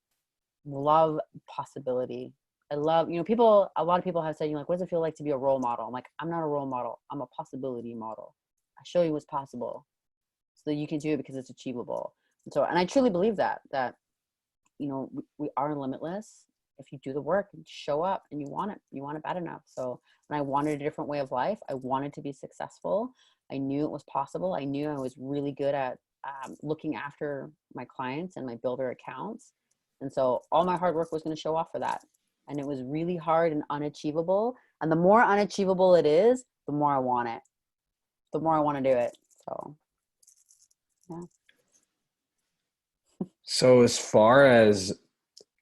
Speaker 2: love possibility. I love, a lot of people have said, what does it feel like to be a role model? I'm like, I'm not a role model. I'm a possibility model. I show you what's possible so that you can do it because it's achievable. And I truly believe that we are limitless. If you do the work and show up and you want it bad enough. So, and I wanted a different way of life. I wanted to be successful. I knew it was possible. I knew I was really good at looking after my clients and my builder accounts. And so all my hard work was going to show off for that. And it was really hard and unachievable. And the more unachievable it is, the more I want it. The more I want to do it. So, yeah.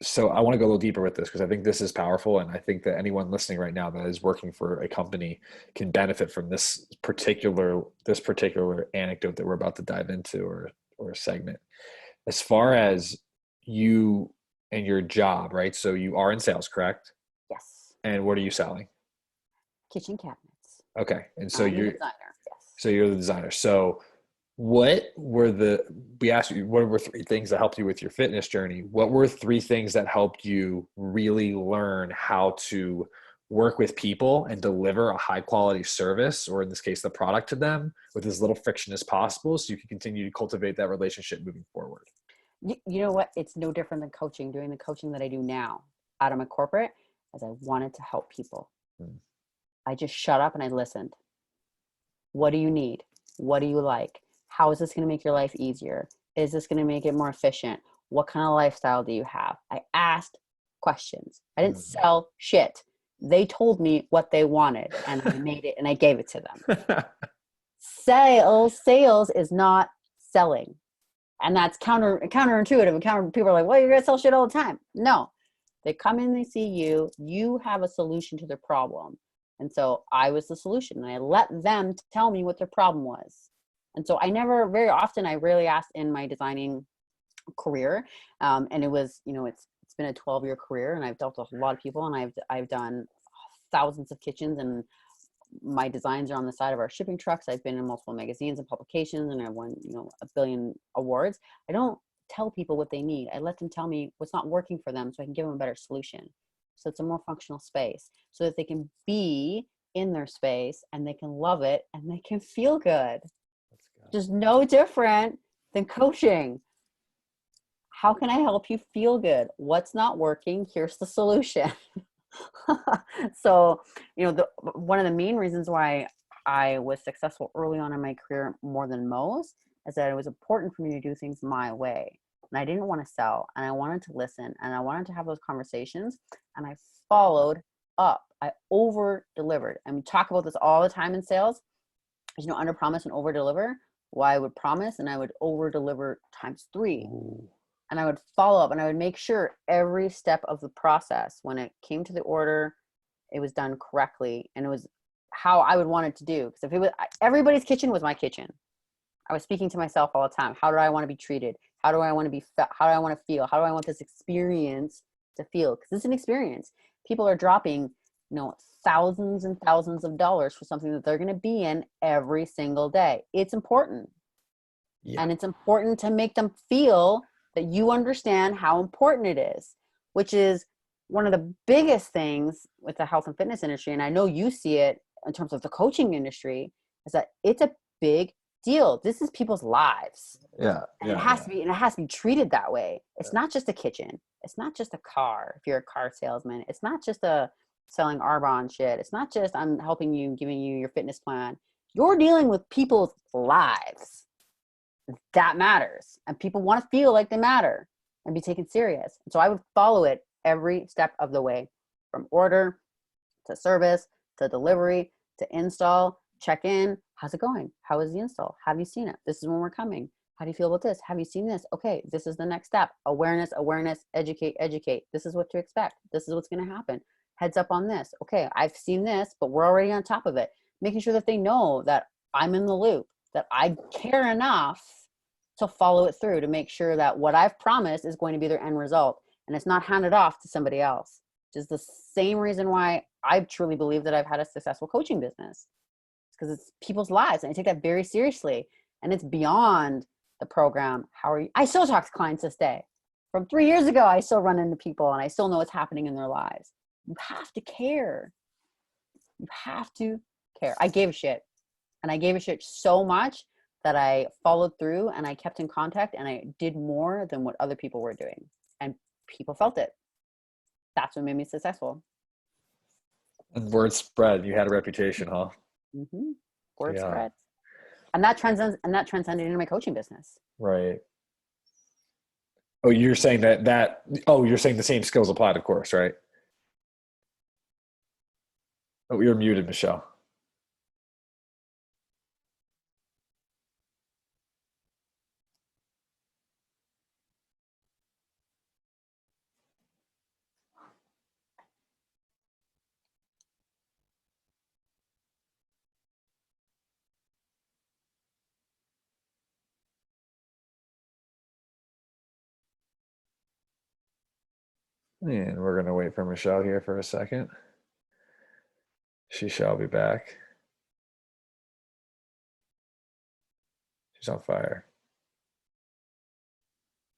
Speaker 1: So I want to go a little deeper with this because I think this is powerful. And I think that anyone listening right now that is working for a company can benefit from this particular anecdote that we're about to dive into or a segment. As far as you and your job, right? So you are in sales, correct?
Speaker 2: Yes.
Speaker 1: And what are you selling?
Speaker 2: Kitchen cabinets.
Speaker 1: Okay. And so
Speaker 2: I'm the designer. Yes.
Speaker 1: So you're the designer. So we asked you, what were 3 things that helped you with your fitness journey? What were 3 things that helped you really learn how to work with people and deliver a high quality service, or in this case, the product to them with as little friction as possible so you can continue to cultivate that relationship moving forward?
Speaker 2: You know what? It's no different than coaching, doing the coaching that I do now out of my corporate, as I wanted to help people. I just shut up and I listened. What do you need? What do you like? How is this going to make your life easier? Is this going to make it more efficient? What kind of lifestyle do you have? I asked questions. I didn't sell shit. They told me what they wanted and I made it and I gave it to them. Sales is not selling. And that's counterintuitive. People are like, well, you're going to sell shit all the time. No, they come in, they see you, you have a solution to their problem. And so I was the solution and I let them tell me what their problem was. And so very often I rarely asked in my designing career. And it was, it's been a 12-year career and I've dealt with a lot of people and I've done thousands of kitchens and my designs are on the side of our shipping trucks. I've been in multiple magazines and publications and I've won, 1 billion awards. I don't tell people what they need. I let them tell me what's not working for them so I can give them a better solution. So it's a more functional space so that they can be in their space and they can love it and they can feel good. Just no different than coaching. How can I help you feel good? What's not working? Here's the solution. So, one of the main reasons why I was successful early on in my career more than most is that it was important for me to do things my way. And I didn't want to sell, and I wanted to listen, and I wanted to have those conversations, and I followed up. I over delivered. And we talk about this all the time in sales. Under promise and over deliver. Well, I would promise and I would over deliver times 3.
Speaker 1: Ooh.
Speaker 2: And I would follow up, and I would make sure every step of the process, when it came to the order, it was done correctly, and it was how I would want it to do. Because if it was, everybody's kitchen was my kitchen. I was speaking to myself all the time. How do I want to be treated? How do I want to be? How do I want to feel? How do I want this experience to feel? Because it's an experience. People are dropping, thousands and thousands of dollars for something that they're going to be in every single day. It's important.
Speaker 1: Yeah.
Speaker 2: And it's important to make them feel that you understand how important it is, which is one of the biggest things with the health and fitness industry. And I know you see it in terms of the coaching industry, is that it's a big deal. This is people's lives.
Speaker 1: Yeah.
Speaker 2: And it has to be, and it has to be treated that way. It's not just a kitchen. It's not just a car. If you're a car salesman, it's not just a selling Arbonne shit. It's not just I'm helping you, giving you your fitness plan. You're dealing with people's lives. That matters. And people want to feel like they matter and be taken serious. And so I would follow it every step of the way, from order to service to delivery to install, check in. How's it going? How is the install? Have you seen it? This is when we're coming. How do you feel about this? Have you seen this? Okay, this is the next step. Awareness, educate. This is what to expect. This is what's going to happen. Heads up on this. Okay, I've seen this, but we're already on top of it. Making sure that they know that I'm in the loop, that I care enough to follow it through, to make sure that what I've promised is going to be their end result, and it's not handed off to somebody else. Which is the same reason why I truly believe that I've had a successful coaching business. It's because it's people's lives, and I take that very seriously. And it's beyond the program. How are you? I still talk to clients this day. From 3 years ago, I still run into people, and I still know what's happening in their lives. You have to care. You have to care. I gave a shit. And I gave a shit so much that I followed through, and I kept in contact, and I did more than what other people were doing. And people felt it. That's what made me successful.
Speaker 1: And word spread. You had a reputation, huh?
Speaker 2: Mm-hmm. Word spread. And that transcended into my coaching business.
Speaker 1: Right. Oh, you're saying you're saying the same skills applied, of course, right? Oh, you're muted, Michelle. And we're going to wait for Michelle here for a second. She shall be back. She's on fire.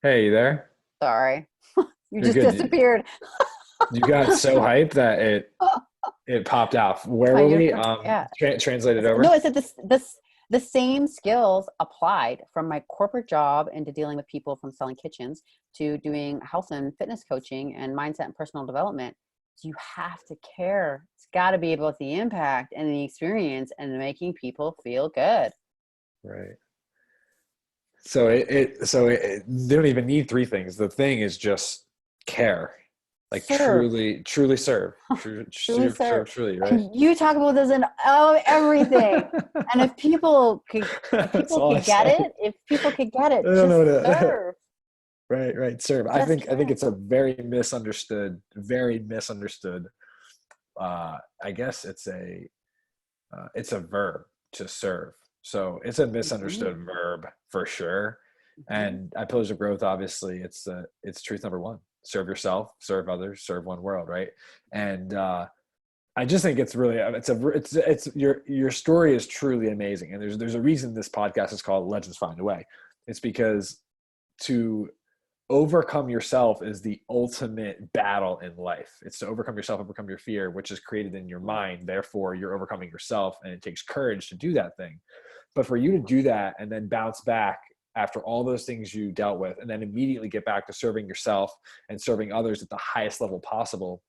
Speaker 1: Hey, you there?
Speaker 2: Sorry. You
Speaker 1: You're
Speaker 2: just
Speaker 1: good.
Speaker 2: disappeared.
Speaker 1: You got so hyped that it popped off. Where were we?
Speaker 2: Yeah.
Speaker 1: Translated over?
Speaker 2: No, I said the same skills applied from my corporate job into dealing with people, from selling kitchens to doing health and fitness coaching and mindset and personal development. So you have to care. It's got to be about the impact and the experience and making people feel good.
Speaker 1: Right. So they don't even need 3 things. The thing is just care. Like
Speaker 2: serve.
Speaker 1: truly serve.
Speaker 2: Truly serve.
Speaker 1: Truly, right?
Speaker 2: And you talk about this in everything. And if people could get it, just serve.
Speaker 1: Right. Serve. I think it's a very misunderstood. I guess it's a verb, to serve. So it's a misunderstood verb for sure. And at Pillars of Growth, obviously, it's truth number 1. Serve yourself, serve others, serve one world, right? And I just think it's really your story is truly amazing. And there's a reason this podcast is called Legends Find a Way. It's because to overcome yourself is the ultimate battle in life. It's to overcome yourself, overcome your fear, which is created in your mind. Therefore, you're overcoming yourself, and it takes courage to do that thing. But for you to do that and then bounce back after all those things you dealt with, and then immediately get back to serving yourself and serving others at the highest level possible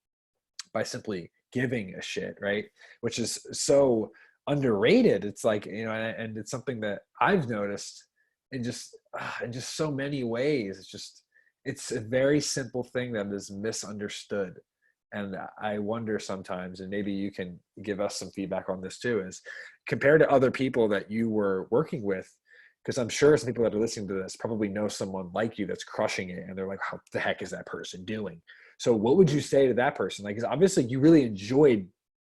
Speaker 1: by simply giving a shit, right? Which is so underrated. It's like, you know, and it's something that I've noticed in just so many ways. It's a very simple thing that is misunderstood. And I wonder sometimes, and maybe you can give us some feedback on this too, is compared to other people that you were working with, because I'm sure some people that are listening to this probably know someone like you that's crushing it, and they're like, "How the heck is that person doing?" So, what would you say to that person? Like, 'cause obviously, you really enjoyed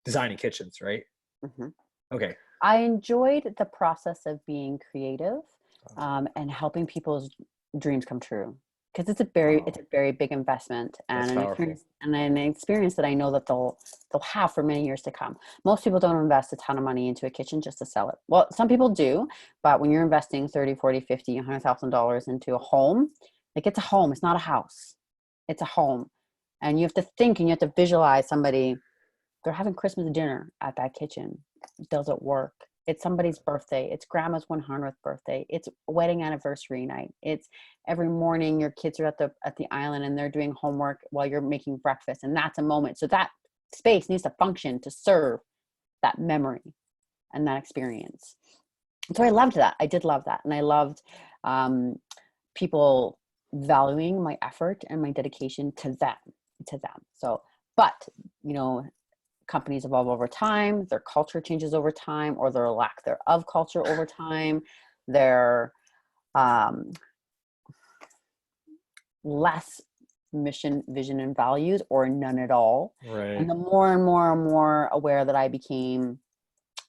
Speaker 1: designing kitchens, right?
Speaker 2: Mhm.
Speaker 1: Okay.
Speaker 2: I enjoyed the process of being creative, and helping people's dreams come true. Because it's
Speaker 1: Oh,
Speaker 2: a very big investment
Speaker 1: that's
Speaker 2: and
Speaker 1: powerful.
Speaker 2: an experience that I know that they'll have for many years to come. Most people don't invest a ton of money into a kitchen just to sell it. Well, some people do, but when you're investing 30, 40, 50, $100,000 into a home, like it's a home, it's not a house. It's a home. And you have to think and you have to visualize somebody, they're having Christmas dinner at that kitchen. Does it work? It's somebody's birthday. It's grandma's 100th birthday. It's wedding anniversary night. It's every morning your kids are at the island and they're doing homework while you're making breakfast. And that's a moment. So that space needs to function to serve that memory and that experience. So I loved that. I did love that. And I loved people valuing my effort and my dedication to them. So, but, you know, companies evolve over time, their culture changes over time, or their lack thereof culture over time, their um, less mission, vision, and values, or none at all. And
Speaker 1: Right.
Speaker 2: the more and more and more aware that I became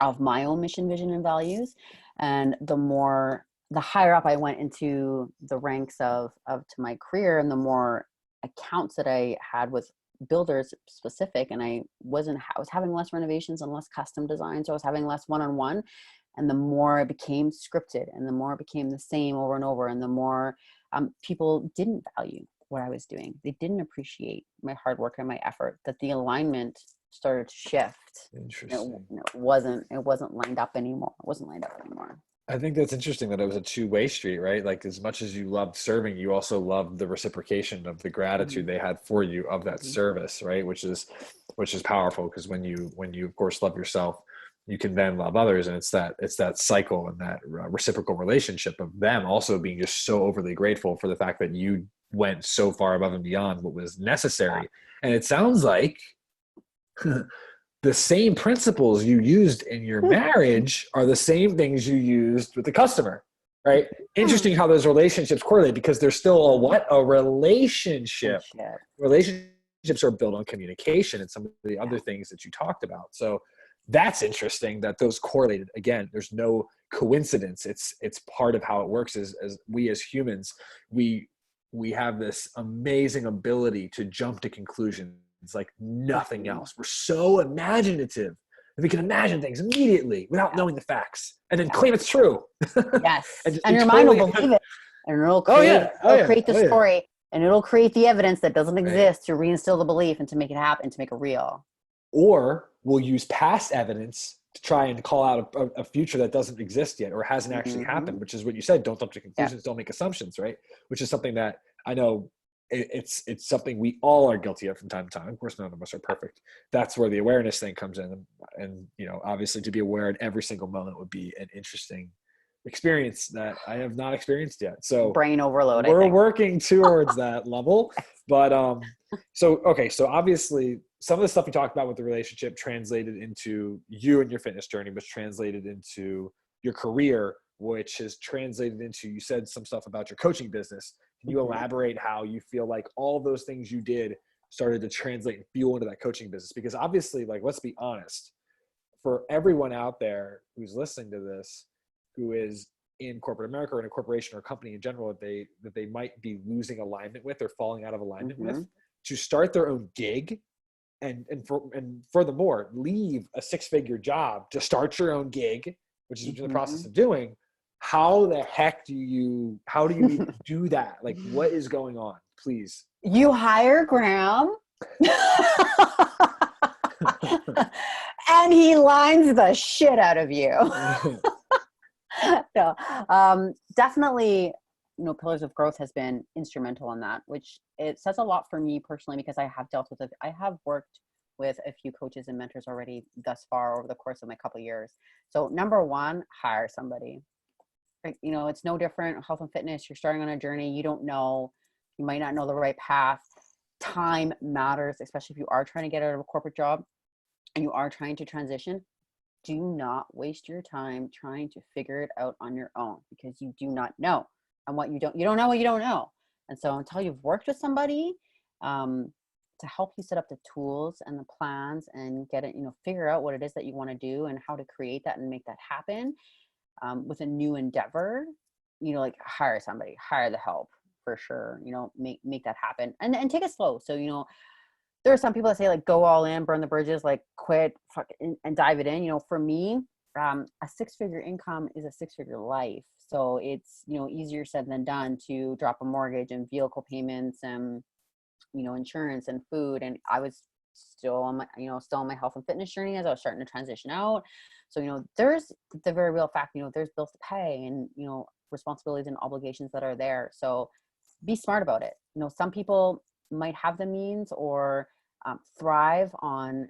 Speaker 2: of my own mission, vision, and values, and the higher up I went into the ranks to my career, and the more accounts that I had with builders specific, and I was having less renovations and less custom designs, so I was having less one-on-one, and the more it became scripted, and the more it became the same over and over, and the more people didn't value what I was doing. They didn't appreciate my hard work and my effort, that the alignment started to shift.
Speaker 1: Interesting.
Speaker 2: It wasn't lined up anymore. It wasn't lined up anymore.
Speaker 1: I think that's interesting that it was a two-way street, right? Like as much as you loved serving, you also loved the reciprocation of the gratitude
Speaker 2: Mhm.
Speaker 1: they had for you of that
Speaker 2: Mhm.
Speaker 1: service, right? Which is powerful because when you of course love yourself, you can then love others, and it's that cycle and that reciprocal relationship of them also being just so overly grateful for the fact that you went so far above and beyond what was
Speaker 2: Yeah.
Speaker 1: necessary. And it sounds like the same principles you used in your marriage are the same things you used with the customer, right? Interesting
Speaker 2: Hmm.
Speaker 1: how those relationships correlate because there's still a what? A relationship.
Speaker 2: Friendship.
Speaker 1: Relationships are built on communication and some of the
Speaker 2: Yeah.
Speaker 1: other things that you talked about. So that's interesting that those correlated. Again, there's no coincidence. It's part of how it works as we as humans, we have this amazing ability to jump to conclusions like nothing
Speaker 2: Mhm.
Speaker 1: else. We're so imaginative. We can imagine things immediately without
Speaker 2: Yeah.
Speaker 1: knowing the facts and then
Speaker 2: Yeah.
Speaker 1: claim it's true. And
Speaker 2: Yes.
Speaker 1: just
Speaker 2: And
Speaker 1: be
Speaker 2: your mind will
Speaker 1: totally,
Speaker 2: believe it. And
Speaker 1: oh yeah, oh
Speaker 2: it'll
Speaker 1: yeah,
Speaker 2: create the
Speaker 1: oh yeah.
Speaker 2: story, and it'll create the evidence that doesn't
Speaker 1: Right.
Speaker 2: exist to reinstill the belief and to make it happen, to make it real.
Speaker 1: Or we'll use past evidence to try and call out a future that doesn't exist yet or hasn't actually
Speaker 2: Hmm.
Speaker 1: happened, which is what you said. Don't jump to
Speaker 2: Yeah.
Speaker 1: conclusions, don't make assumptions, right? Which is something that I know it's something we all are guilty of from time to time. Of course, none of us are perfect. That's where the awareness thing comes in. And obviously to be aware in every single moment would be an interesting experience that I have not experienced yet. So
Speaker 2: Brain overload, I
Speaker 1: we're
Speaker 2: think.
Speaker 1: working towards that level. But so okay, so obviously some of the stuff you talked about with the relationship translated into you and your fitness journey, was translated into your career, which has translated into, you said some stuff about your coaching business. Can you
Speaker 2: Hmm.
Speaker 1: elaborate how you feel like all those things you did started to translate and fuel into that coaching business? Because obviously, like, let's be honest, for everyone out there who's listening to this, who is in corporate America or in a corporation or a company in general that they might be losing alignment with or falling out of alignment with,
Speaker 2: Hmm.
Speaker 1: to start their own gig and furthermore leave a six-figure job to start your own gig, which is what you're in the process
Speaker 2: Hmm.
Speaker 1: of doing. How the heck how do you even do that? Like, what is going on? Please.
Speaker 2: You hire Graham. And he lines the shit out of you. No, definitely, Pillars of Growth has been instrumental in that, which it says a lot for me personally, because I have dealt with it. I have worked with a few coaches and mentors already thus far over the course of my couple of years. So number one, hire somebody. Like, you know, it's no different. Health and fitness, you're starting on a journey. You don't know, you might not know the right path. Time matters, especially if you are trying to get out of a corporate job and you are trying to transition. Do not waste your time trying to figure it out on your own, because you do not know. And what you don't know what you don't know. And so until you've worked with somebody to help you set up the tools and the plans and get it, you know, figure out what it is that you want to do and how to create that and make that happen with a new endeavor, you know, like hire somebody, hire the help for sure, you know, make that happen and take it slow. So, you know, there are some people that say like go all in, burn the bridges, like quit and dive it in. You know, for me, a 6-figure income is a 6-figure life. So it's, you know, easier said than done to drop a mortgage and vehicle payments and, you know, insurance and food. And I was still on my, you know, still on my health and fitness journey as I was starting to transition out. So, you know, there's the very real fact, you know, there's bills to pay and, you know, responsibilities and obligations that are there. So be smart about it. You know, some people might have the means or thrive on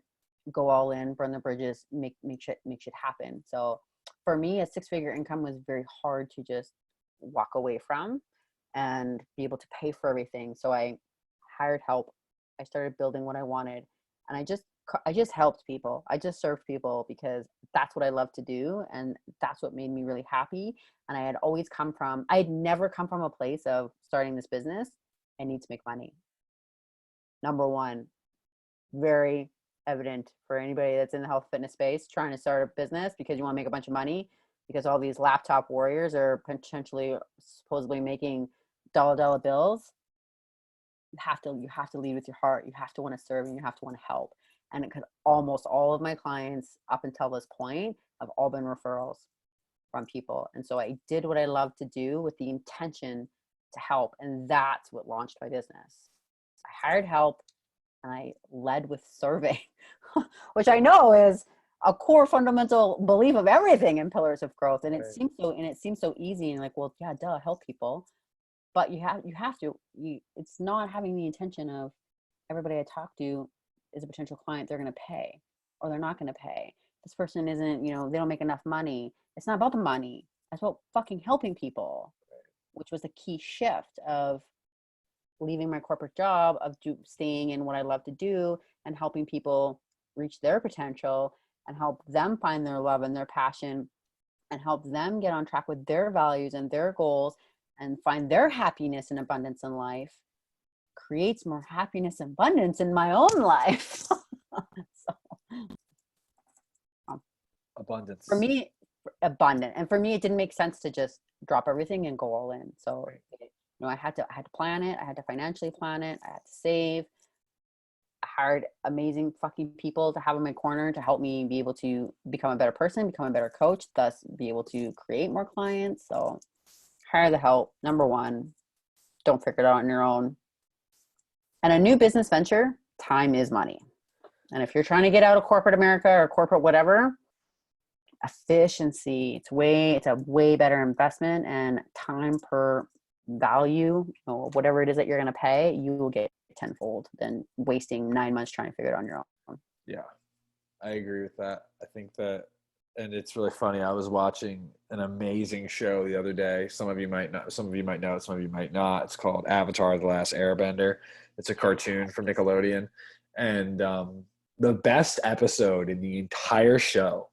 Speaker 2: go all in, burn the bridges, make shit happen. So for me, a 6-figure income was very hard to just walk away from and be able to pay for everything. So I hired help. I started building what I wanted, and I just helped people. I just served people because that's what I love to do, and that's what made me really happy. And I had never come from a place of starting this business. I need to make money. Number one, very evident for anybody that's in the health fitness space trying to start a business because you want to make a bunch of money, because all these laptop warriors are potentially supposedly making dollar bills. You have to lead with your heart. You have to want to serve and you have to want to help. And because almost all of my clients up until this point have all been referrals from people. And so I did what I love to do with the intention to help. And that's what launched my business. I hired help and I led with serving, which I know is a core fundamental belief of everything in Pillars of Growth. And it seems so easy and like, well, yeah, duh, help people. But it's not having the intention of everybody I talk to is a potential client they're going to pay or they're not going to pay. This person isn't, you know, they don't make enough money. It's not about the money. It's about fucking helping people, which was a key shift of leaving my corporate job, of staying in what I love to do and helping people reach their potential and help them find their love and their passion and help them get on track with their values and their goals and find their happiness and abundance in life. Creates more happiness and abundance in my own life.
Speaker 1: Abundance.
Speaker 2: For me, abundant. And for me, it didn't make sense to just drop everything and go all in. So, you know, I had to plan it. I had to financially plan it. I had to save. I hired amazing fucking people to have in my corner to help me be able to become a better person, become a better coach, thus be able to create more clients. So hire the help. Number one, don't figure it out on your own. And a new business venture, time is money. And if you're trying to get out of corporate America or corporate whatever, efficiency, it's a way better investment, and time per value, you know, whatever it is that you're going to pay, you will get tenfold than wasting 9 months trying to figure it out on your own.
Speaker 1: Yeah, I agree with that. I think that, and it's really funny. I was watching an amazing show the other day. Some of you might know it, some of you might not. It's called Avatar: The Last Airbender. It's a cartoon from Nickelodeon. And the best episode in the entire show,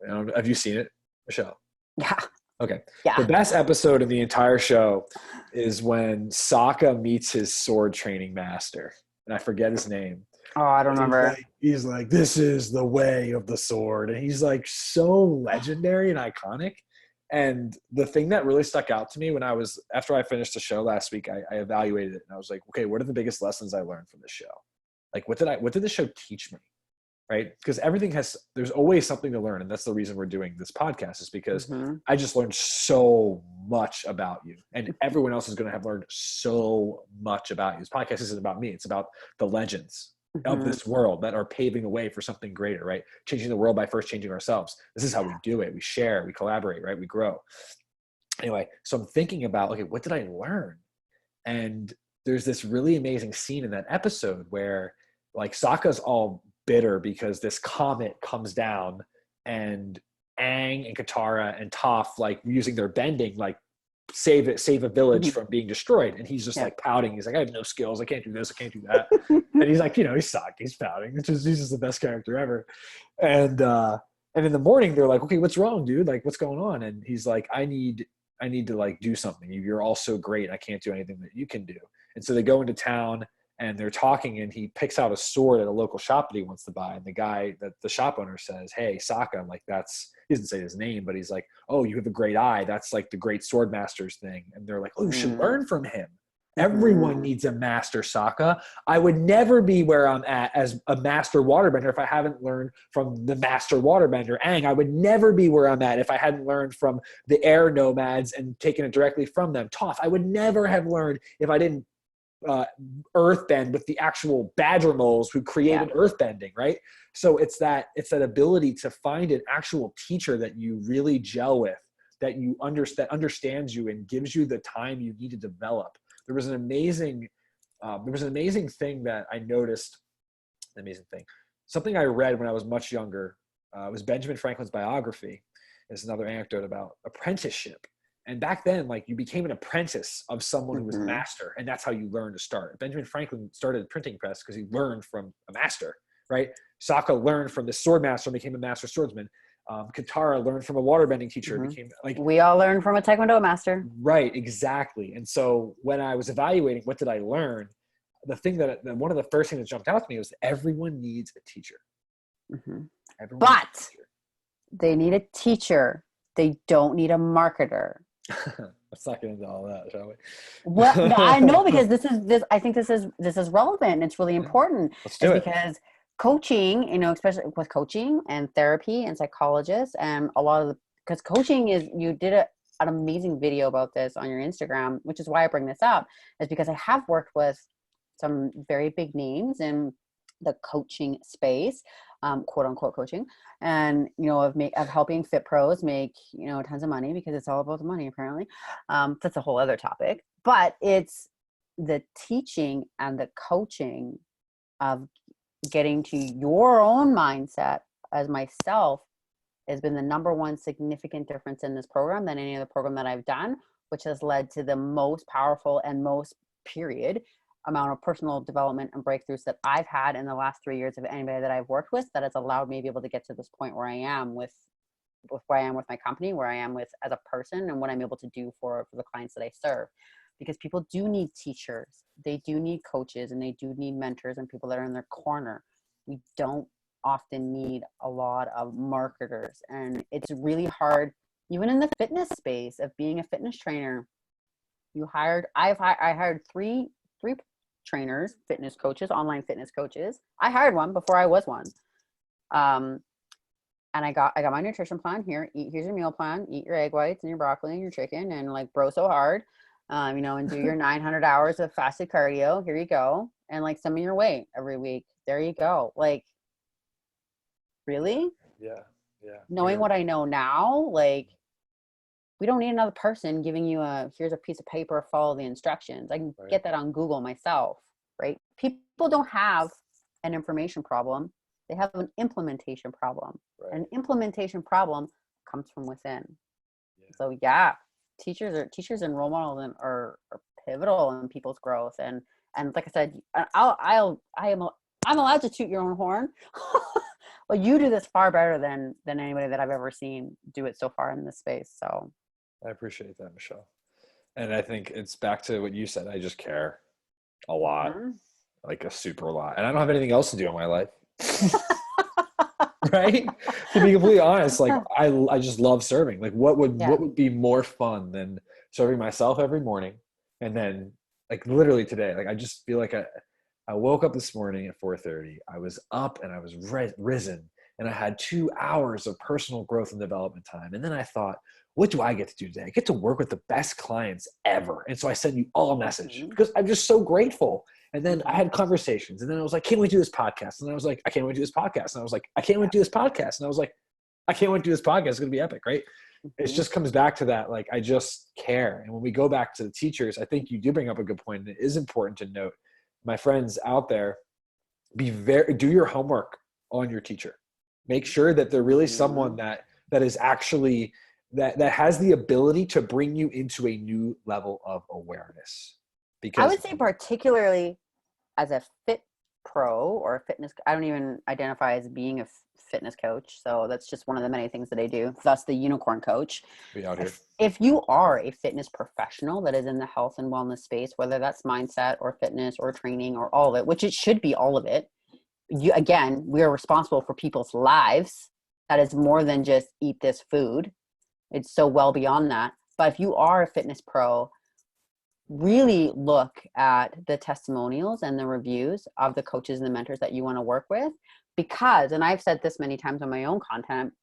Speaker 1: have you seen it, Michelle?
Speaker 2: Yeah.
Speaker 1: Okay.
Speaker 2: Yeah.
Speaker 1: The best episode in the entire show is when Sokka meets his sword training master. And I forget his name.
Speaker 2: Oh, I don't remember.
Speaker 1: He's like, this is the way of the sword. And he's like so legendary and iconic. And the thing that really stuck out to me after I finished the show last week, I evaluated it and I was like, okay, what are the biggest lessons I learned from this show? Like, what did the show teach me? Right? Because there's always something to learn. And that's the reason we're doing this podcast, is because I just learned so much about you, and everyone else is going to have learned so much about you. This podcast isn't about me. It's about the legends of this world that are paving the way for something greater, right? Changing the world by first changing ourselves. This is how we do it. We share, we collaborate, right? We grow. Anyway, so I'm thinking about, okay, what did I learn? And there's this really amazing scene in that episode where like Sokka's all bitter because this comet comes down and Aang and Katara and Toph, like using their bending, like save a village from being destroyed. And he's just like pouting. He's like, I have no skills. I can't do this. I can't do that. And he's like, he's sucked. He's pouting. He's just the best character ever. And in the morning they're like, okay, what's wrong, dude? Like, what's going on? And he's like, I need to like do something. You're all so great. I can't do anything that you can do. And so they go into town and they're talking, and he picks out a sword at a local shop that he wants to buy. And the guy, that the shop owner, says, hey, Sokka. I'm like, he doesn't say his name, but he's like, oh, you have a great eye. That's like the great sword master's thing. And they're like, oh, you should learn from him. Everyone needs a master, Sokka. I would never be where I'm at as a master waterbender if I haven't learned from the master waterbender, Aang. I would never be where I'm at if I hadn't learned from the air nomads and taken it directly from them. Toph, I would never have learned if I didn't earthbend with the actual badger moles who created earthbending, right? So it's that ability to find an actual teacher that you really gel with, that you understands you and gives you the time you need to develop. There was an amazing thing that I noticed. Something I read when I was much younger. It was Benjamin Franklin's biography. It's another anecdote about apprenticeship. And back then, like, you became an apprentice of someone who was a master, and that's how you learned to start. Benjamin Franklin started a printing press because he learned from a master, right? Sokka learned from the sword master and became a master swordsman. Katara learned from a waterbending teacher. Became like,
Speaker 2: we all learned from a Taekwondo master.
Speaker 1: Right, exactly. And so when I was evaluating what did I learn, one of the first things that jumped out to me was everyone needs a teacher.
Speaker 2: But they need a teacher. They don't need a marketer.
Speaker 1: Let's not get into all that, shall we?
Speaker 2: Well, no, I know, because I think this is relevant. It's really important.
Speaker 1: Let's do it.
Speaker 2: Because coaching, especially with coaching and therapy and psychologists, and because coaching you did an amazing video about this on your Instagram, which is why I bring this up, is because I have worked with some very big names in the coaching space, quote unquote coaching, and of helping fit pros make tons of money, because it's all about the money apparently. That's a whole other topic, but it's the teaching and the coaching of getting to your own mindset as myself has been the number one significant difference in this program than any other program that I've done, which has led to the most powerful and most amount of personal development and breakthroughs that I've had in the last 3 years of anybody that I've worked with, that has allowed me to be able to get to this point where I am with where I am with my company, where I am with as a person, and what I'm able to do for the clients that I serve. Because people do need teachers, they do need coaches, and they do need mentors and people that are in their corner. We don't often need a lot of marketers, and it's really hard, even in the fitness space of being a fitness trainer. I hired three trainers, fitness coaches, online fitness coaches. I hired one before I was one. And I got my nutrition plan here. Here's your meal plan. Eat your egg whites and your broccoli and your chicken, and like bro so hard, and do your 900 hours of fasted cardio. Here you go. And like some of your weight every week. There you go. Like, really?
Speaker 1: Yeah.
Speaker 2: Knowing what I know now, like, we don't need another person giving you here's a piece of paper, follow the instructions. I can get that on Google myself, right? People don't have an information problem. They have an implementation problem. Right. An implementation problem comes from within. Yeah. So teachers and role models are pivotal in people's growth. And like I said, I'm allowed to toot your own horn. Well, you do this far better than anybody that I've ever seen do it so far in this space. So
Speaker 1: I appreciate that, Michelle. And I think it's back to what you said. I just care a lot, like a super lot. And I don't have anything else to do in my life. Right? To be completely honest, like I just love serving. Like what would be more fun than serving myself every morning? And then like literally today, like I just feel like I woke up this morning at 4:30. I was up and I was risen, and I had 2 hours of personal growth and development time. And then I thought, what do I get to do today? I get to work with the best clients ever. And so I send you all a message because I'm just so grateful. And then I had conversations, and then I was like, can't we do this podcast? And I was like, I can't wait to do this podcast. And I was like, I can't wait to do this podcast. And I was like, I can't wait to do this podcast. It's going to be epic, right? It just comes back to that. Like, I just care. And when we go back to the teachers, I think you do bring up a good point. And it is important to note, my friends out there, do your homework on your teacher. Make sure that they're really someone that is actually that has the ability to bring you into a new level of awareness.
Speaker 2: I
Speaker 1: Because
Speaker 2: would say particularly as a fit pro or a fitness, I don't even identify as being a fitness coach. So that's just one of the many things that I do. Thus the unicorn coach.
Speaker 1: be out here.
Speaker 2: If you are a fitness professional that is in the health and wellness space, whether that's mindset or fitness or training or all of it, which it should be all of it, again, we are responsible for people's lives. That is more than just eat this food. It's so well beyond that. But if you are a fitness pro, really look at the testimonials and the reviews of the coaches and the mentors that you want to work with, because, and I've said this many times on my own content,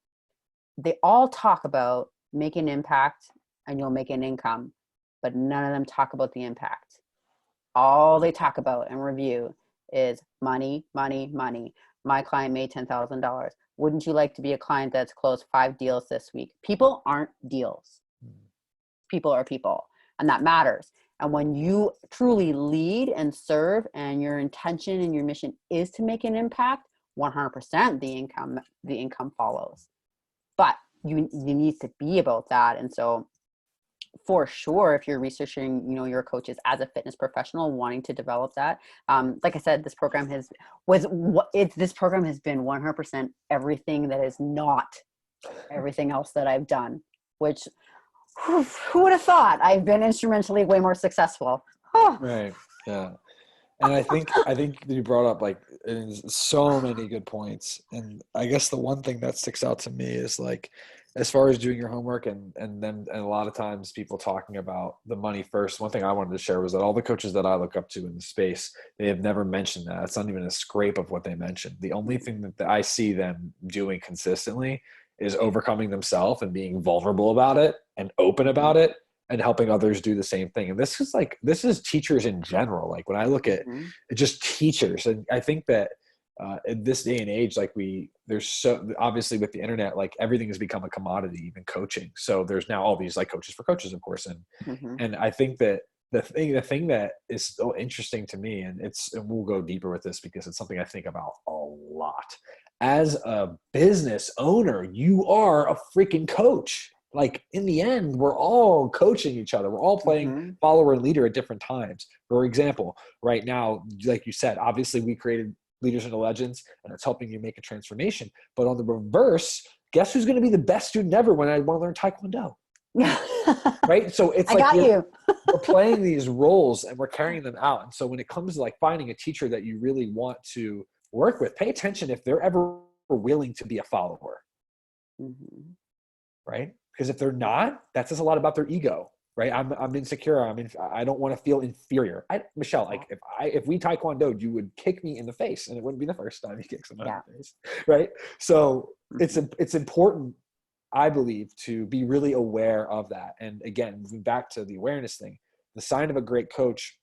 Speaker 2: they all talk about make an impact and you'll make an income, but none of them talk about the impact. All they talk about and review is money, money, money. My client made $10,000. Wouldn't you like to be a client that's closed 5 deals this week? People aren't deals. People are people, and that matters. And when you truly lead and serve and your intention and your mission is to make an impact, 100% the income follows. But you need to be about that. And so for sure, if you're researching, your coaches as a fitness professional wanting to develop that, like I said, this program has been 100% everything that is not everything else that I've done, which who would have thought? I've been instrumentally way more successful. Oh.
Speaker 1: Right. Yeah. And I think you brought up like so many good points. And I guess the one thing that sticks out to me is like, as far as doing your homework and a lot of times people talking about the money first. One thing I wanted to share was that all the coaches that I look up to in the space, they have never mentioned that. It's not even a scrape of what they mentioned. The only thing that I see them doing consistently is overcoming themselves and being vulnerable about it and open about it and helping others do the same thing. And this is teachers in general. Like when I look at just teachers, and I think that in this day and age, like there's so obviously with the internet, like everything has become a commodity, even coaching. So there's now all these like coaches for coaches, of course. And I think that the thing that is so interesting to me, and we'll go deeper with this because it's something I think about a lot. As a business owner, you are a freaking coach. Like in the end, we're all coaching each other. We're all playing follower and leader at different times. For example, right now, like you said, obviously we created Leaders and Legends, and it's helping you make a transformation. But on the reverse, guess who's going to be the best student ever when I want to learn Taekwondo? Right? So it's we're playing these roles and we're carrying them out. And so when it comes to like finding a teacher that you really want to work with, pay attention if they're ever willing to be a follower. Right? Because if they're not, that says a lot about their ego. Right? I'm insecure. I don't want to feel inferior. Michelle, like if we Taekwondoed, you would kick me in the face, and it wouldn't be the first time you kick someone in the face. Right? So it's important, I believe, to be really aware of that. And again, moving back to the awareness thing, the sign of a great coach,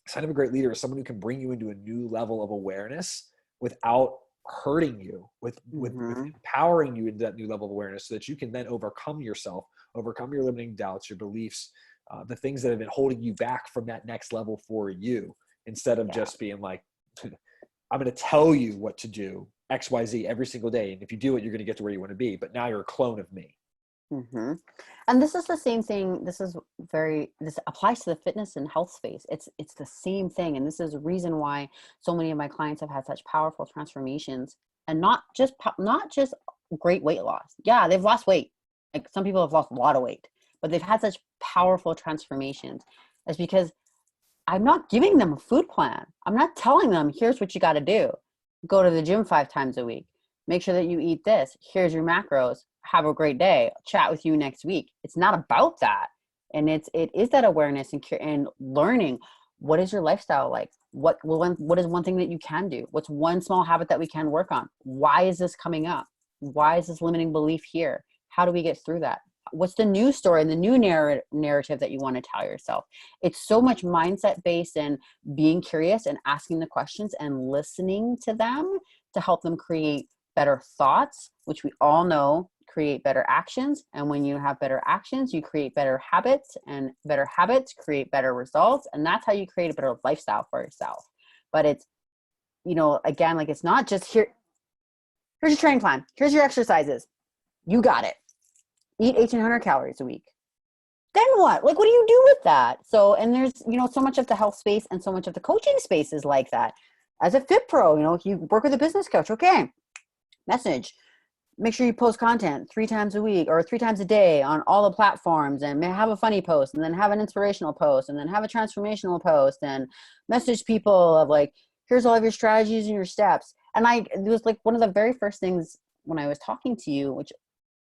Speaker 1: sign of a great leader is someone who can bring you into a new level of awareness without hurting you, with empowering you into that new level of awareness so that you can then overcome yourself, overcome your limiting doubts, your beliefs, the things that have been holding you back from that next level for you, instead of just being like, I'm going to tell you what to do XYZ every single day. And if you do it, you're going to get to where you want to be. But now you're a clone of me.
Speaker 2: And this is the same thing. This applies to the fitness and health space. It's the same thing. And this is a reason why so many of my clients have had such powerful transformations, and not just great weight loss. Yeah, they've lost weight. Like some people have lost a lot of weight, but they've had such powerful transformations. It's because I'm not giving them a food plan. I'm not telling them, here's what you got to do. Go to the gym 5 times a week. Make sure that you eat this. Here's your macros. Have a great day. I'll chat with you next week. It's not about that. And it is that awareness and learning, what is your lifestyle like? What is one thing that you can do? What's one small habit that we can work on? Why is this coming up? Why is this limiting belief here? How do we get through that? What's the new story and the new narrative that you want to tell yourself? It's so much mindset based, and being curious and asking the questions and listening to them to help them create better thoughts, which we all know create better actions. And when you have better actions, you create better habits, and better habits create better results. And that's how you create a better lifestyle for yourself. But it's, again, like it's not just here. Here's your training plan. Here's your exercises. You got it. Eat 1,800 calories a week. Then what? Like, what do you do with that? So, and there's, so much of the health space and so much of the coaching space is like that. As a fit pro, if you work with a business coach, okay, message. Make sure you post content 3 times a week or 3 times a day on all the platforms, and have a funny post, and then have an inspirational post, and then have a transformational post, and message people of like, here's all of your strategies and your steps. And it was like one of the very first things when I was talking to you, which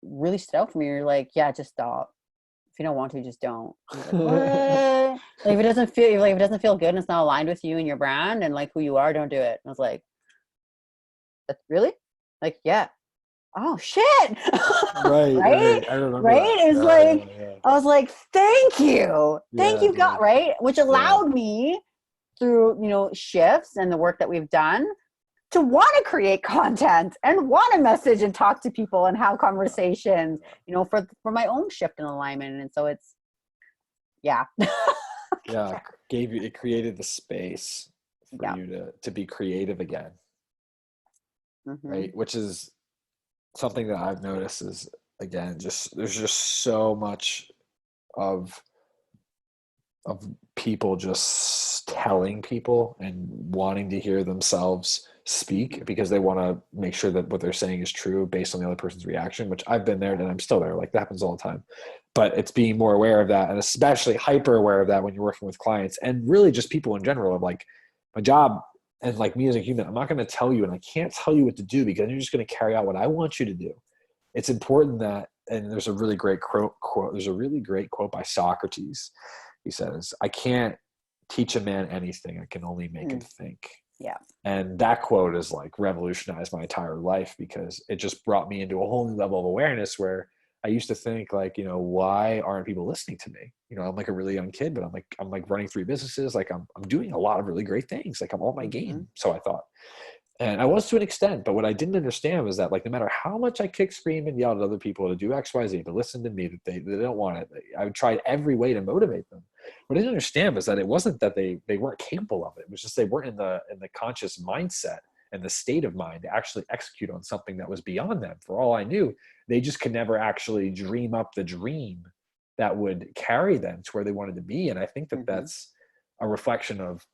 Speaker 2: really stood out for me. You're like, yeah, just stop. If you don't want to, just don't. I was like, what? Like, if it doesn't feel good and it's not aligned with you and your brand and like who you are, don't do it. And I was like, really? Like, yeah. Oh shit.
Speaker 1: Right.
Speaker 2: Right.
Speaker 1: I remember
Speaker 2: right.
Speaker 1: that.
Speaker 2: It was I was like, thank you. Thank you, God. Right. Which allowed me through, shifts and the work that we've done to want to create content and want to message and talk to people and have conversations, for my own shift in alignment. And so it's, yeah.
Speaker 1: It created the space for you to be creative again.
Speaker 2: Mm-hmm.
Speaker 1: Right. Which is something that I've noticed is, again, there's just so much of people just telling people and wanting to hear themselves speak because they want to make sure that what they're saying is true based on the other person's reaction, which I've been there and I'm still there. Like, that happens all the time. But it's being more aware of that, and especially hyper aware of that when you're working with clients and really just people in general. Of like, my job and like me as a human, I'm not going to tell you, and I can't tell you what to do because you're just going to carry out what I want you to do. It's important that, and there's a really great quote. There's a really great quote by Socrates. He says, I can't teach a man anything. I can only make him think.
Speaker 2: Yeah.
Speaker 1: And that quote is like revolutionized my entire life because it just brought me into a whole new level of awareness where I used to think like, why aren't people listening to me? I'm like a really young kid, but I'm like running 3 businesses. Like I'm doing a lot of really great things. Like I'm on my game. So I thought, and I was to an extent, but what I didn't understand was that like, no matter how much I kick, scream, and yelled at other people to do X, Y, Z, to listen to me, that they don't want it. I tried every way to motivate them. What I didn't understand was that it wasn't that they weren't capable of it. It was just they weren't in the conscious mindset and the state of mind to actually execute on something that was beyond them. For all I knew, they just could never actually dream up the dream that would carry them to where they wanted to be. And I think that that's a reflection of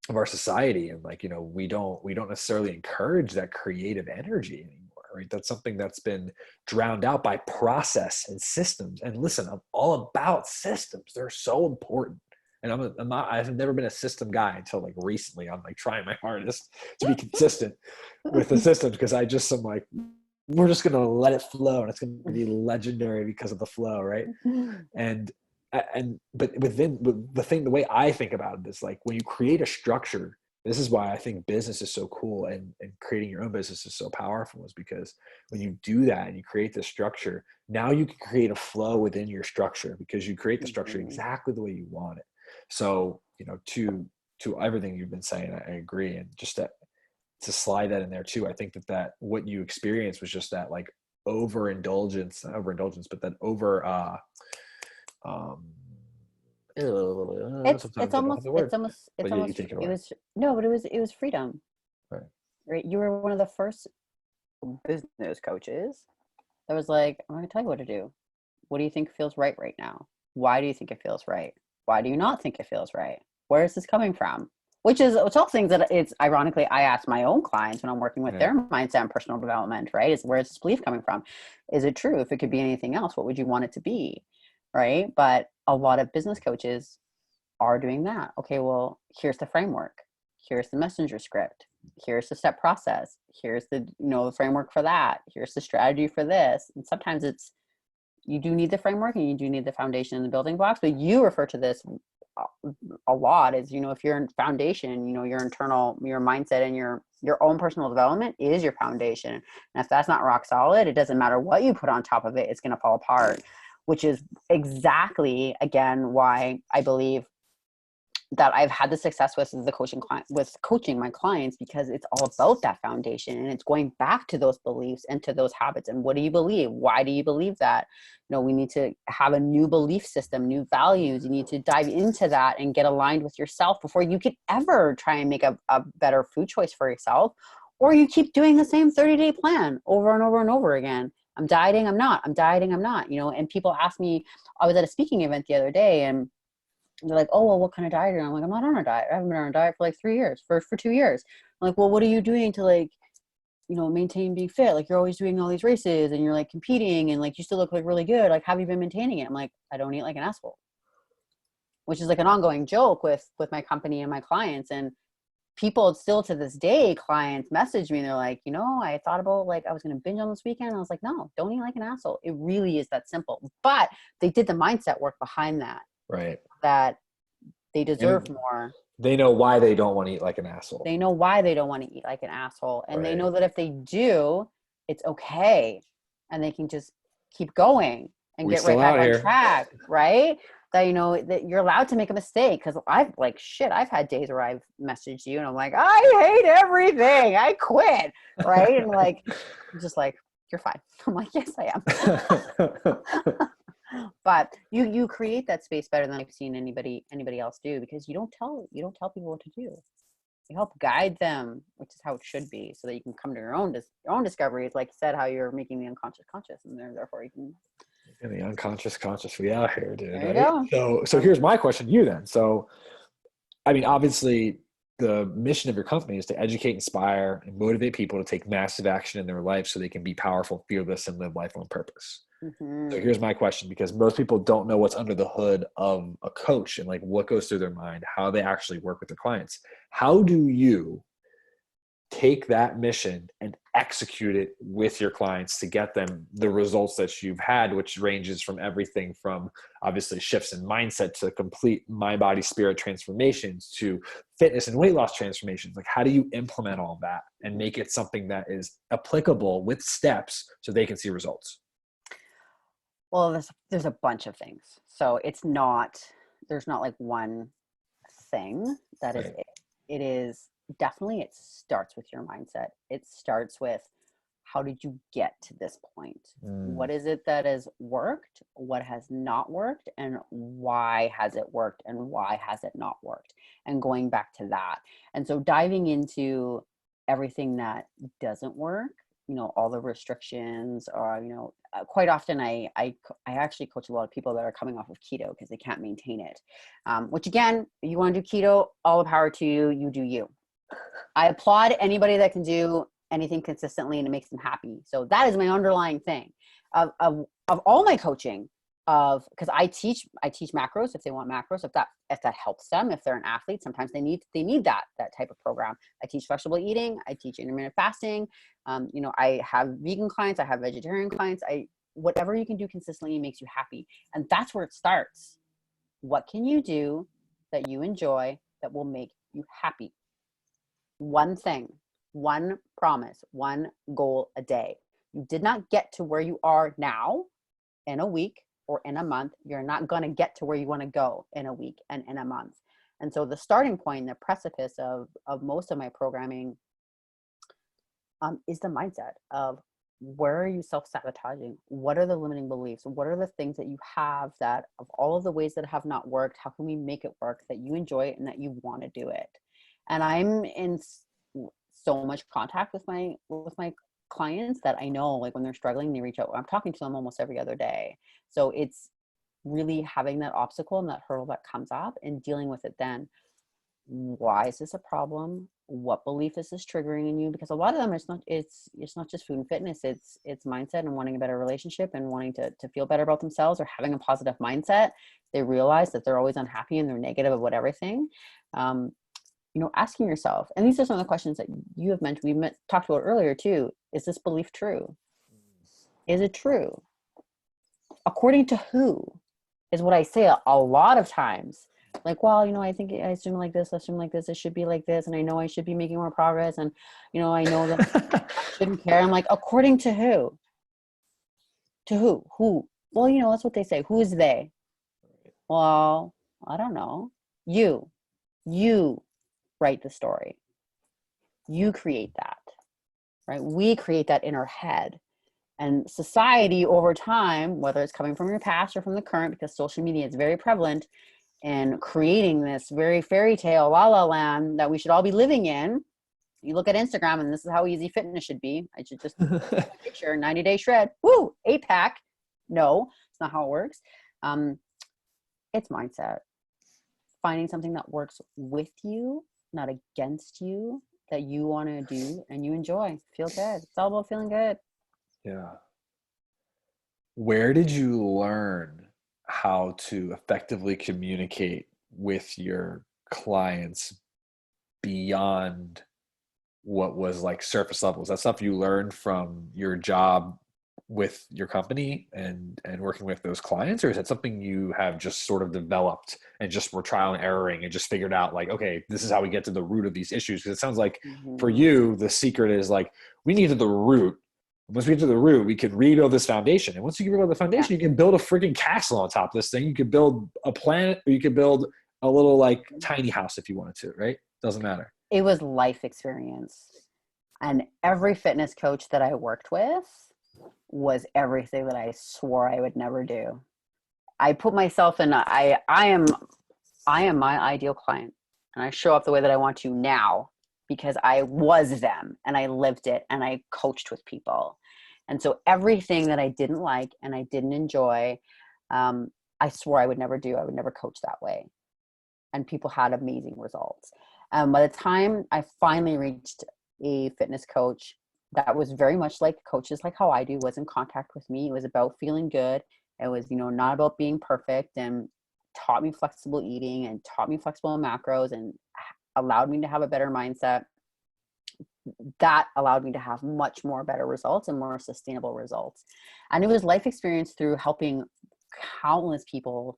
Speaker 1: our society. And like, we don't necessarily encourage that creative energy anymore. Right. That's something that's been drowned out by process and systems. And listen, I'm all about systems. They're so important. And I've never been a system guy until like recently. I'm like trying my hardest to be consistent with the systems because I just am like, we're just going to let it flow and it's going to be legendary because of the flow. Right. But the way I think about it is like, when you create a structure, this is why I think business is so cool and creating your own business is so powerful, is because when you do that and you create this structure, now you can create a flow within your structure because you create the structure exactly the way you want it. So, to everything you've been saying, I agree. And just to slide that in there too, I think that what you experienced was just that like not overindulgence, but that
Speaker 2: it was freedom. Right. You were one of the first business coaches that was like, I'm going to tell you what to do. What do you think feels right now? Why do you think it feels right? Why do you not think it feels right? Where is this coming from? It's all things that it's ironically, I ask my own clients when I'm working with their mindset and personal development, right? Is where is this belief coming from? Is it true? If it could be anything else, what would you want it to be? Right. But a lot of business coaches are doing that. Okay, well, here's the framework. Here's the messenger script. Here's the step process. Here's the, the framework for that. Here's the strategy for this. And sometimes you do need the framework and you do need the foundation and the building blocks, but you refer to this a lot as, if you're in foundation, your mindset and your own personal development is your foundation. And if that's not rock solid, it doesn't matter what you put on top of it, it's going to fall apart, which is exactly, again, why I believe that I've had the success with coaching my clients, because it's all about that foundation and it's going back to those beliefs and to those habits. And what do you believe? Why do you believe that? We need to have a new belief system, new values. You need to dive into that and get aligned with yourself before you could ever try and make a better food choice for yourself Or you keep doing the same 30-day plan over and over and over again. I'm dieting, I'm not. I'm dieting, I'm not. You know, and people ask me, I was at a speaking event the other day, and they're like, oh, well, what kind of diet are you on? I'm like, I'm not on a diet. I haven't been on a diet for like 3 years, for 2 years. I'm like, well, what are you doing to like, you know, maintain being fit? Like, you're always doing all these races and you're like competing and like you still look like really good. Like, have you been maintaining it? I'm like, I don't eat like an asshole, which is like an ongoing joke with my company and my clients. And people still to this day, clients message me and they're like, you know, I thought about like I was going to binge on this weekend. I was like, no, don't eat like an asshole. It really is that simple. But they did the mindset work behind that.
Speaker 1: Right.
Speaker 2: That they deserve more.
Speaker 1: They know why they don't want to eat like an asshole.
Speaker 2: They know why they don't want to eat like an asshole. And
Speaker 1: right.
Speaker 2: They know that if they do, it's okay. And they can just keep going and get right back on track, right? That, you know, that you're allowed to make a mistake. Cause I've had days where I've messaged you and I'm like, I hate everything. I quit. Right. And like, I'm just like, you're fine. I'm like, yes, I am. But you create that space better than I've seen anybody else do, because you don't tell people what to do. You help guide them, which is how it should be, so that you can come to your own discoveries, like you said, how you're making the unconscious conscious, and therefore you can.
Speaker 1: And the unconscious conscious, we out here, dude.
Speaker 2: There you
Speaker 1: go. So here's my question to you then. So, I mean, obviously, the mission of your company is to educate, inspire, and motivate people to take massive action in their life so they can be powerful, fearless, and live life on purpose.
Speaker 2: Mm-hmm.
Speaker 1: So here's my question, because most people don't know what's under the hood of a coach and like what goes through their mind, how they actually work with their clients. How do you take that mission and execute it with your clients to get them the results that you've had, which ranges from everything from obviously shifts in mindset to complete mind, body, spirit transformations to fitness and weight loss transformations? Like, how do you implement all that and make it something that is applicable with steps so they can see results?
Speaker 2: Well, there's a bunch of things. So there's not like one thing that is it. It is definitely, it starts with your mindset. It starts with, how did you get to this point? What is it that has worked? What has not worked? And why has it worked? And why has it not worked? And going back to that. And so diving into everything that doesn't work, you know, all the restrictions, or, you know, quite often I actually coach a lot of people that are coming off of keto because they can't maintain it. Which again, if you want to do keto, all the power to you, you do you. I applaud anybody that can do anything consistently and it makes them happy. So that is my underlying thing of all my coaching, because I teach macros if they want macros, if that helps them, if they're an athlete, sometimes they need that type of program. I teach flexible eating, I teach intermittent fasting. You know, I have vegan clients, I have vegetarian clients. Whatever you can do consistently makes you happy. And that's where it starts. What can you do that you enjoy that will make you happy? One thing, one promise, one goal a day. You did not get to where you are now in a week or in a month. You're not going to get to where you want to go in a week and in a month. And so the starting point, the precipice of most of my programming is the mindset of, where are you self-sabotaging? What are the limiting beliefs? What are the things that you have that, of all of the ways that have not worked, how can we make it work that you enjoy it and that you want to do it? And I'm in so much contact with my clients that I know, like, when they're struggling, they reach out. I'm talking to them almost every other day. So it's really having that obstacle and that hurdle that comes up and dealing with it then. Why is this a problem? What belief is this triggering in you? Because a lot of them, it's not just food and fitness. It's mindset and wanting a better relationship and wanting to feel better about themselves, or having a positive mindset. They realize that they're always unhappy and they're negative about everything. You know, asking yourself, and these are some of the questions that you have mentioned, we talked about earlier too. Is this belief true? Is it true? According to who? Is what I say a lot of times. Like, well, you know, I assume like this, it should be like this, and I know I should be making more progress, and, you know, I know that I shouldn't care. I'm like, according to who? To who? Who? Well, you know, that's what they say. Who is they? Well, I don't know. You write the story. You create that, right? We create that in our head. And society over time, whether it's coming from your past or from the current, because social media is very prevalent, and creating this very fairy tale la la land that we should all be living in, You look at Instagram and this is how easy fitness should be. I should just picture 90-day shred. Woo, 8-pack. No, it's not how it works. It's mindset. Finding something that works with you, not against you, that you want to do and you enjoy. Feel good. It's all about feeling good.
Speaker 1: Yeah. Where did you learn how to effectively communicate with your clients beyond what was like surface levels? That stuff you learned from your job with your company and working with those clients, or is that something you have just sort of developed and just were trial and erroring and just figured out like, okay, this is how we get to the root of these issues? Because it sounds like for you, the secret is like, we need to the root. Once we get to the root, we can rebuild this foundation. And once you rebuild the foundation, you can build a freaking castle on top of this thing. You could build a planet, or you could build a little like tiny house if you wanted to, right? Doesn't matter.
Speaker 2: It was life experience. And every fitness coach that I worked with was everything that I swore I would never do. I put myself in I am my ideal client, and I show up the way that I want to now because I was them and I lived it and I coached with people. And so everything that I didn't like and I didn't enjoy, I swore I would never do. I would never coach that way. And people had amazing results. By the time I finally reached a fitness coach that was very much like coaches like how I do, was in contact with me. It was about feeling good. It was, not about being perfect, and taught me flexible eating and taught me flexible macros and allowed me to have a better mindset. That allowed me to have much more better results and more sustainable results. And it was life experience through helping countless people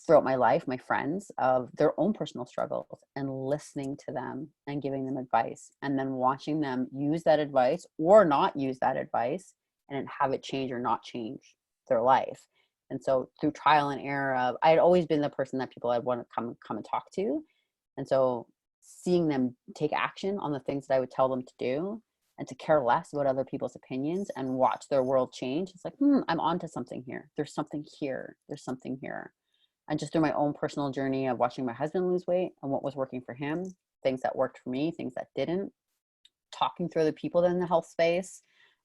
Speaker 2: throughout my life, my friends, of their own personal struggles, and listening to them and giving them advice, and then watching them use that advice or not use that advice and have it change or not change their life. And so through trial and error I had always been the person that people had want to come and talk to. And so seeing them take action on the things that I would tell them to do, and to care less about other people's opinions and watch their world change, it's like, I'm onto something here. There's something here. There's something here. And just through my own personal journey of watching my husband lose weight and what was working for him, things that worked for me, things that didn't, talking through other people in the health space.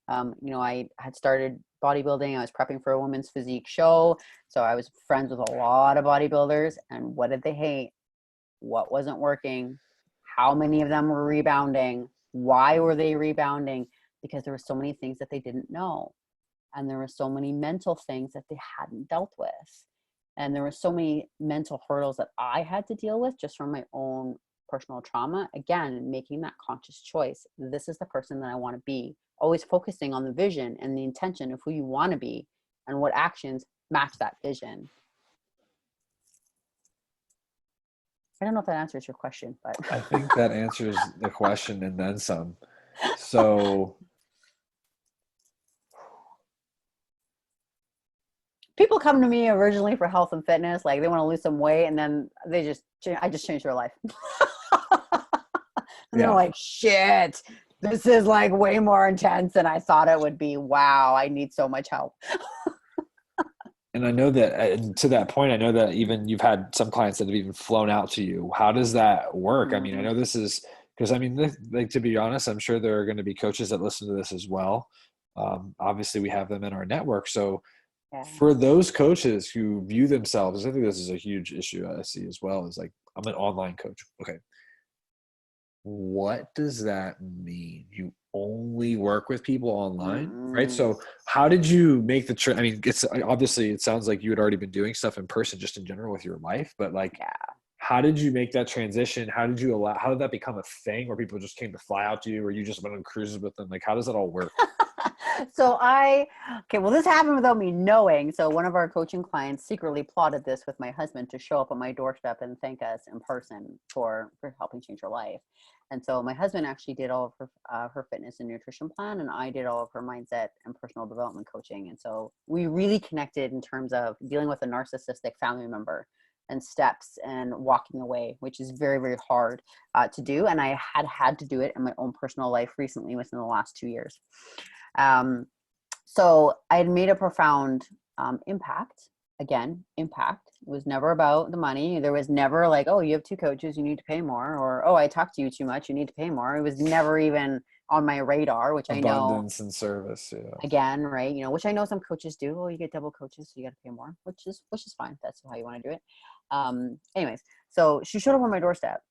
Speaker 2: I had started bodybuilding. I was prepping for a women's physique show. So I was friends with a lot of bodybuilders. And what did they hate? What wasn't working? How many of them were rebounding? Why were they rebounding? Because there were so many things that they didn't know. And there were so many mental things that they hadn't dealt with. And there were so many mental hurdles that I had to deal with just from my own personal trauma. Again, making that conscious choice. This is the person that I want to be. Always focusing on the vision and the intention of who you want to be and what actions match that vision. I don't know if that answers your question, but
Speaker 1: I think that answers the question and then some. So
Speaker 2: people come to me originally for health and fitness, like they want to lose some weight, and then I just changed their life. And they're like, shit, this is like way more intense than I thought it would be. Wow, I need so much help.
Speaker 1: And I know that to that point, I know that even you've had some clients that have even flown out to you. How does that work? Mm-hmm. I mean, I know this is because like, to be honest, I'm sure there are going to be coaches that listen to this as well. Obviously we have them in our network. So for those coaches who view themselves, I think this is a huge issue I see as well, is like, I'm an online coach. Okay. What does that mean? You only work with people online, right? So how did you make the I mean, it's obviously, it sounds like you had already been doing stuff in person just in general with your life, but like, how did you make that transition? How did that become a thing where people just came to fly out to you, or you just went on cruises with them? Like, how does that all work?
Speaker 2: So this happened without me knowing. So one of our coaching clients secretly plotted this with my husband to show up at my doorstep and thank us in person for helping change her life. And so my husband actually did all of her fitness and nutrition plan, and I did all of her mindset and personal development coaching. And so we really connected in terms of dealing with a narcissistic family member and steps and walking away, which is very, very hard to do. And I had to do it in my own personal life recently within the last 2 years. So I had made a profound impact again, impact. It was never about the money. There was never like, oh, you have 2 coaches, you need to pay more, or, oh, I talk to you too much, you need to pay more. It was never even on my radar, which I know,
Speaker 1: Abundance and service. Yeah.
Speaker 2: again, right, which I know some coaches do. Oh, you get double coaches, so you got to pay more, which is fine. That's how you want to do it. Anyways, so she showed up on my doorstep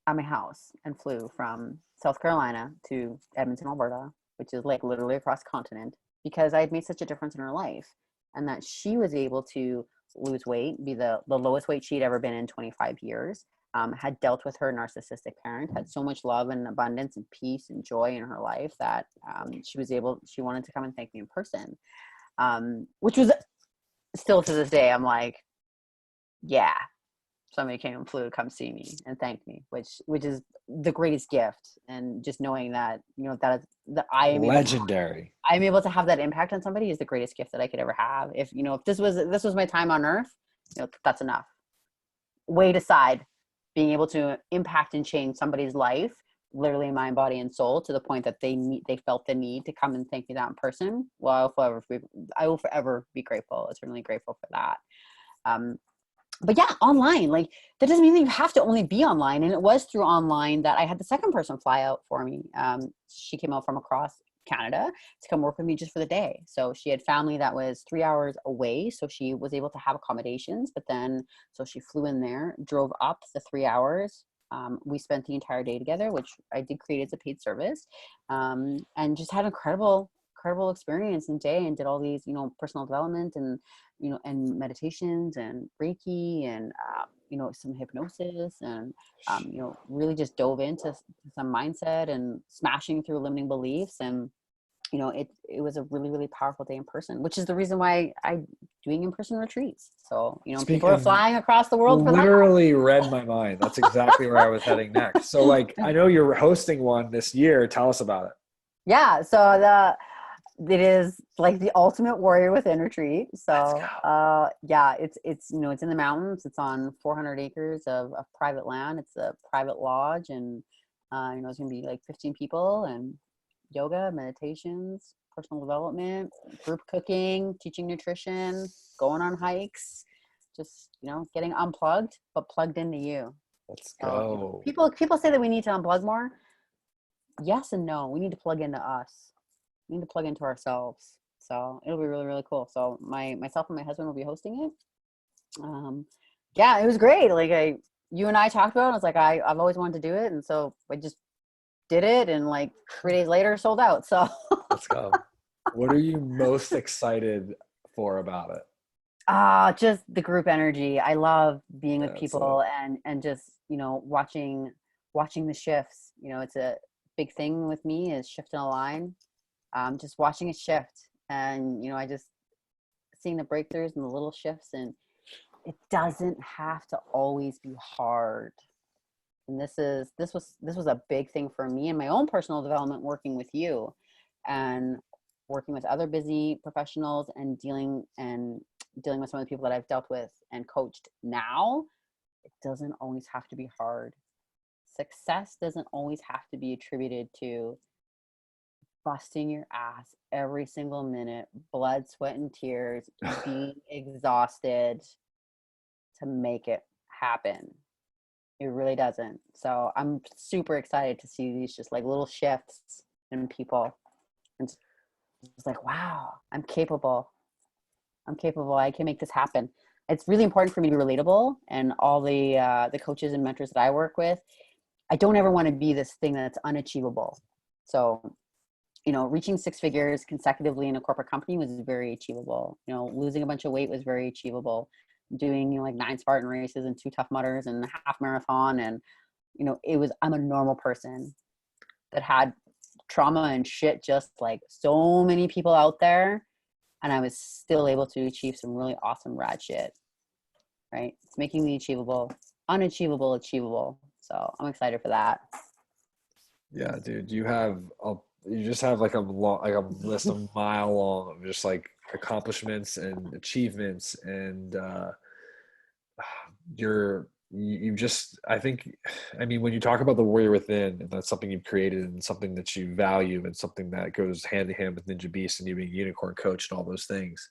Speaker 2: at my house and flew from South Carolina to Edmonton, Alberta, which is like literally across the continent, because I had made such a difference in her life, and that she was able to lose weight, be the lowest weight she'd ever been in 25 years, had dealt with her narcissistic parent, had so much love and abundance and peace and joy in her life that she wanted to come and thank me in person, which was still to this day, I'm like, yeah, somebody came and flew to come see me and thank me, which is the greatest gift. And just knowing that, that is that
Speaker 1: Legendary.
Speaker 2: I'm able to have that impact on somebody is the greatest gift that I could ever have. If this was my time on earth, that's enough. Weight aside, being able to impact and change somebody's life, literally mind, body, and soul, to the point that they felt the need to come and thank me that in person. Well, I will forever be grateful. Eternally grateful for that. But yeah, online, like, that doesn't mean that you have to only be online. And it was through online that I had the second person fly out for me. She came out from across Canada to come work with me just for the day. So she had family that was 3 hours away, so she was able to have accommodations. But then, so she flew in there, drove up the 3 hours. We spent the entire day together, which I did create as a paid service, and just had incredible experience and day, and did all these, personal development and, and meditations and Reiki and, some hypnosis and, really just dove into some mindset and smashing through limiting beliefs. And, it was a really, really powerful day in person, which is the reason why I'm doing in-person retreats. So, people are flying across the world for that.
Speaker 1: Literally read my mind. That's exactly where I was heading next. So, like, I know you're hosting one this year. Tell us about it.
Speaker 2: Yeah. So it is like the ultimate warrior within retreat. So yeah, it's it's in the mountains. It's on 400 acres of private land. It's a private lodge, and it's gonna be like 15 people, and yoga, meditations, personal development, group cooking, teaching nutrition, going on hikes, just getting unplugged but plugged into you.
Speaker 1: Let's go.
Speaker 2: People say that we need to unplug more. Yes and no. We need to plug into us. We need to plug into ourselves. So it'll be really, really cool. So myself and my husband will be hosting it. Yeah, it was great. Like you and I talked about it. I was like, I've always wanted to do it. And so I just did it, and like 3 days later sold out. So
Speaker 1: let's go. What are you most excited for about it?
Speaker 2: Just the group energy. I love being with people and just, watching the shifts. It's a big thing with me, is shift and align. Just watching it shift, and I just seeing the breakthroughs and the little shifts, and it doesn't have to always be hard. And this was a big thing for me in my own personal development, working with you and working with other busy professionals, and dealing with some of the people that I've dealt with and coached now. It doesn't always have to be hard. Success doesn't always have to be attributed to busting your ass every single minute, blood, sweat, and tears, being exhausted to make it happen. It really doesn't. So I'm super excited to see these just like little shifts in people. And it's like, wow, I'm capable. I can make this happen. It's really important for me to be relatable, and all the coaches and mentors that I work with, I don't ever want to be this thing that's unachievable. So, reaching 6 figures consecutively in a corporate company was very achievable. Losing a bunch of weight was very achievable. Doing like 9 Spartan races and 2 Tough Mudders and a half marathon, and I'm a normal person that had trauma and shit just like so many people out there, and I was still able to achieve some really awesome rad shit. Right? It's making the unachievable achievable. So I'm excited for that.
Speaker 1: Yeah, dude, you just have like a list of mile long of just like accomplishments and achievements, and when you talk about the warrior within, and that's something you've created and something that you value and something that goes hand in hand with Ninja Beast and you being a unicorn coach and all those things,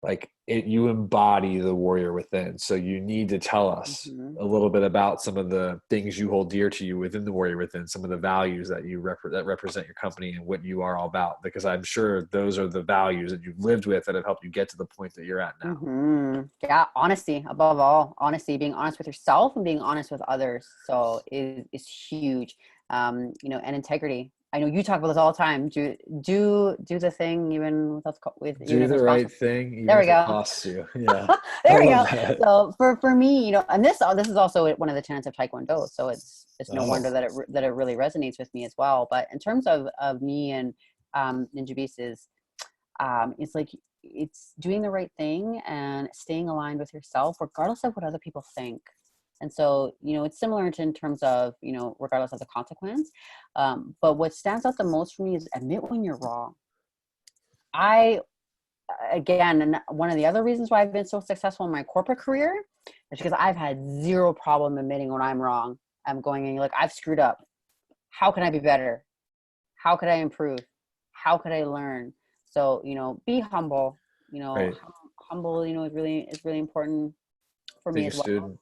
Speaker 1: like you embody the warrior within. So you need to tell us
Speaker 2: Mm-hmm.
Speaker 1: a little bit about some of the things you hold dear to you within the warrior within, some of the values that you that represent your company and what you are all about, because I'm sure those are the values that you've lived with that have helped you get to the point that you're at now.
Speaker 2: Mm-hmm. Yeah, honesty above all. Honesty, being honest with yourself and being honest with others. So is huge. You know, and integrity. I know you talk about this all the time. Do the thing even even
Speaker 1: Do
Speaker 2: if
Speaker 1: the
Speaker 2: there's
Speaker 1: right
Speaker 2: consequences.
Speaker 1: thing
Speaker 2: There
Speaker 1: even
Speaker 2: we
Speaker 1: if it
Speaker 2: go.
Speaker 1: costs you. Yeah. I
Speaker 2: There we
Speaker 1: love
Speaker 2: go.
Speaker 1: that.
Speaker 2: So for me, you know, and this is also one of the tenets of Taekwondo. So it's no
Speaker 1: Oh,
Speaker 2: wonder that it really resonates with me as well. But in terms of me and Ninja Beast is it's like it's doing the right thing and staying aligned with yourself regardless of what other people think. And so, you know, it's similar in terms of, you know, regardless of the consequence. But what stands out the most for me is admit when you're wrong. I Again, and one of the other reasons why I've been so successful in my corporate career is because I've had zero problem admitting when I'm wrong. I'm going in like, I've screwed up. How can I be better? How could I improve? How could I learn? So, you know, be humble. You know,
Speaker 1: right.
Speaker 2: humble, you know, is really important for me
Speaker 1: Being a
Speaker 2: as well.
Speaker 1: student.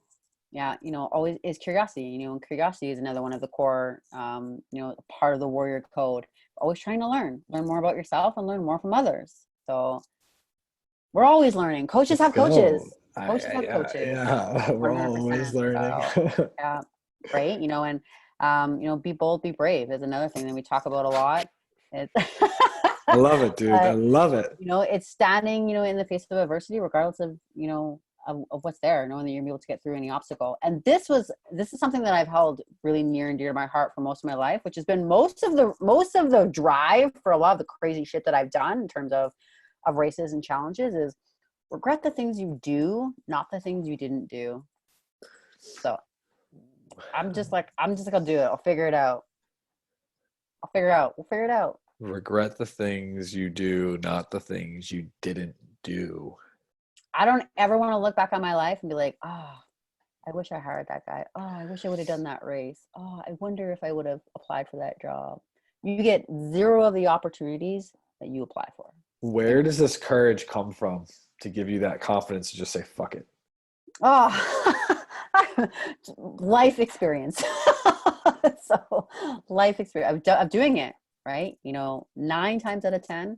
Speaker 2: Yeah, you know, always is curiosity. You know, and curiosity is another one of the core, you know, part of the warrior code. Always trying to learn more about yourself and learn more from others. So we're always learning. Coaches
Speaker 1: Let's
Speaker 2: have
Speaker 1: go.
Speaker 2: coaches. Coaches have
Speaker 1: Yeah,
Speaker 2: coaches. So
Speaker 1: yeah. We're always
Speaker 2: 100%.
Speaker 1: learning.
Speaker 2: So yeah, right. You know, and you know, be bold, be brave is another thing that we talk about a lot. It's
Speaker 1: I love it, dude. I
Speaker 2: but
Speaker 1: love it.
Speaker 2: you know, it's standing, you know, in the face of adversity, regardless of, you know, of what's there, knowing that you're able to get through any obstacle. And this is something that I've held really near and dear to my heart for most of my life, which has been most of the drive for a lot of the crazy shit that I've done in terms of races and challenges is regret the things you do, not the things you didn't do. So I'm just gonna do it. I'll figure it out. I'll figure it out. We'll figure it out.
Speaker 1: Regret the things you do, not the things you didn't do.
Speaker 2: I don't ever want to look back on my life and be like, oh, I wish I hired that guy. Oh, I wish I would have done that race. Oh, I wonder if I would have applied for that job. You get zero of the opportunities that you apply for.
Speaker 1: Where does this courage come from to give you that confidence to just say, fuck it?
Speaker 2: Oh, life experience. So life experience of doing it, right? You know, 9 times out of 10,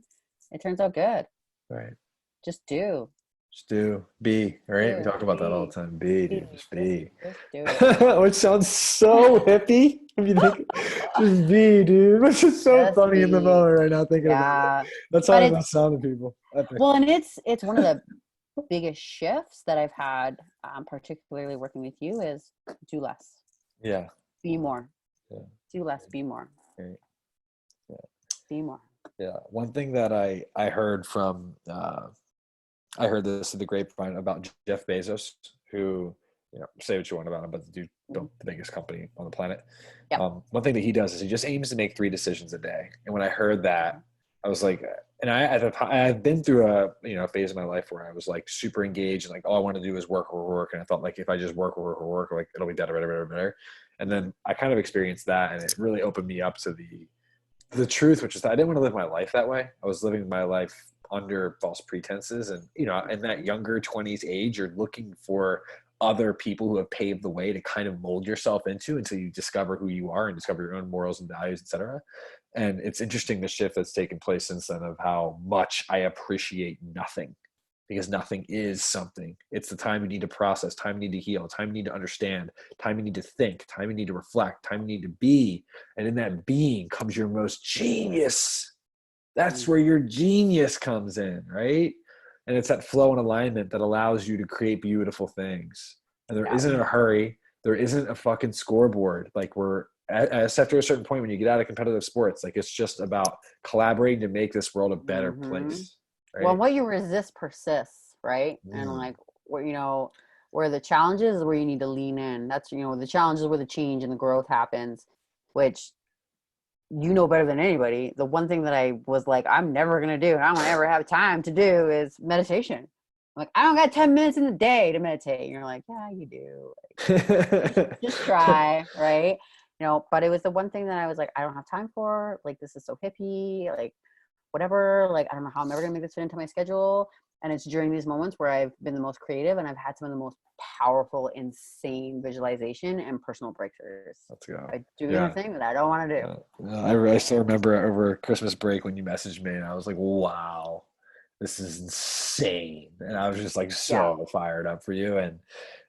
Speaker 2: it turns out good.
Speaker 1: Right.
Speaker 2: Just do.
Speaker 1: Just do. Be. Right? We
Speaker 2: Do.
Speaker 1: talk about that all
Speaker 2: Be.
Speaker 1: the time. Be, dude.
Speaker 2: Be.
Speaker 1: Just be.
Speaker 2: Just do it.
Speaker 1: Which sounds so hippie. If you think, just be, dude. Which is so
Speaker 2: Just
Speaker 1: funny in the
Speaker 2: be.
Speaker 1: moment right now thinking about it.
Speaker 2: Yeah.
Speaker 1: That's how
Speaker 2: But
Speaker 1: it
Speaker 2: it's
Speaker 1: must sound to people. Epic.
Speaker 2: well, and it's one of the biggest shifts that I've had, particularly working with you, is do less,
Speaker 1: Yeah.
Speaker 2: be more.
Speaker 1: Yeah.
Speaker 2: Do less, be more.
Speaker 1: Right. Yeah.
Speaker 2: Be more.
Speaker 1: Yeah. One thing that I heard from I heard this in the grapevine about Jeff Bezos, who, you know, say what you want about him, but the dude built the biggest company on the planet.
Speaker 2: Yep.
Speaker 1: One thing that he does is he just aims to make 3 decisions a day. And when I heard that, I was like, and I've been through a phase of my life where I was like super engaged and like all I want to do is work, and I thought like if I just work, like it'll be better. And then I kind of experienced that, and it really opened me up to the truth, which is that I didn't want to live my life that way. I was living my life under false pretenses. And, you know, in that younger 20s age, you're looking for other people who have paved the way to kind of mold yourself into until you discover who you are and discover your own morals and values, etc. And it's interesting the shift that's taken place since then of how much I appreciate nothing, because nothing is something. It's the time you need to process, time you need to heal, time you need to understand, time you need to think, time you need to reflect, time you need to be. And in that being comes your most genius. That's where your genius comes in, right? And it's that flow and alignment that allows you to create beautiful things. And there isn't a hurry. There isn't a fucking scoreboard. Like after a certain point, when you get out of competitive sports, like it's just about collaborating to make this world a better place. Right?
Speaker 2: Well, what you resist persists, right? And like, where, you know, where the challenges is where you need to lean in. That's, you know, the challenges where the change and the growth happens, which you know better than anybody. The one thing that I was like, I'm never going to do, and I don't ever have time to do is meditation. I'm like, I don't got 10 minutes in the day to meditate. And you're like, yeah, you do. Like, just try, right? You know, but it was the one thing that I was like, I don't have time for. Like, this is so hippie. Like, whatever, like, I don't know how I'm ever gonna make this fit into my schedule. And it's during these moments where I've been the most creative and I've had some of the most powerful, insane visualization and personal breakthroughs.
Speaker 1: Let's go.
Speaker 2: I do
Speaker 1: Yeah.
Speaker 2: the thing that I don't want to do.
Speaker 1: I still remember over Christmas break when you messaged me, and I was like, wow, this is insane. And I was just like so fired up for you. And,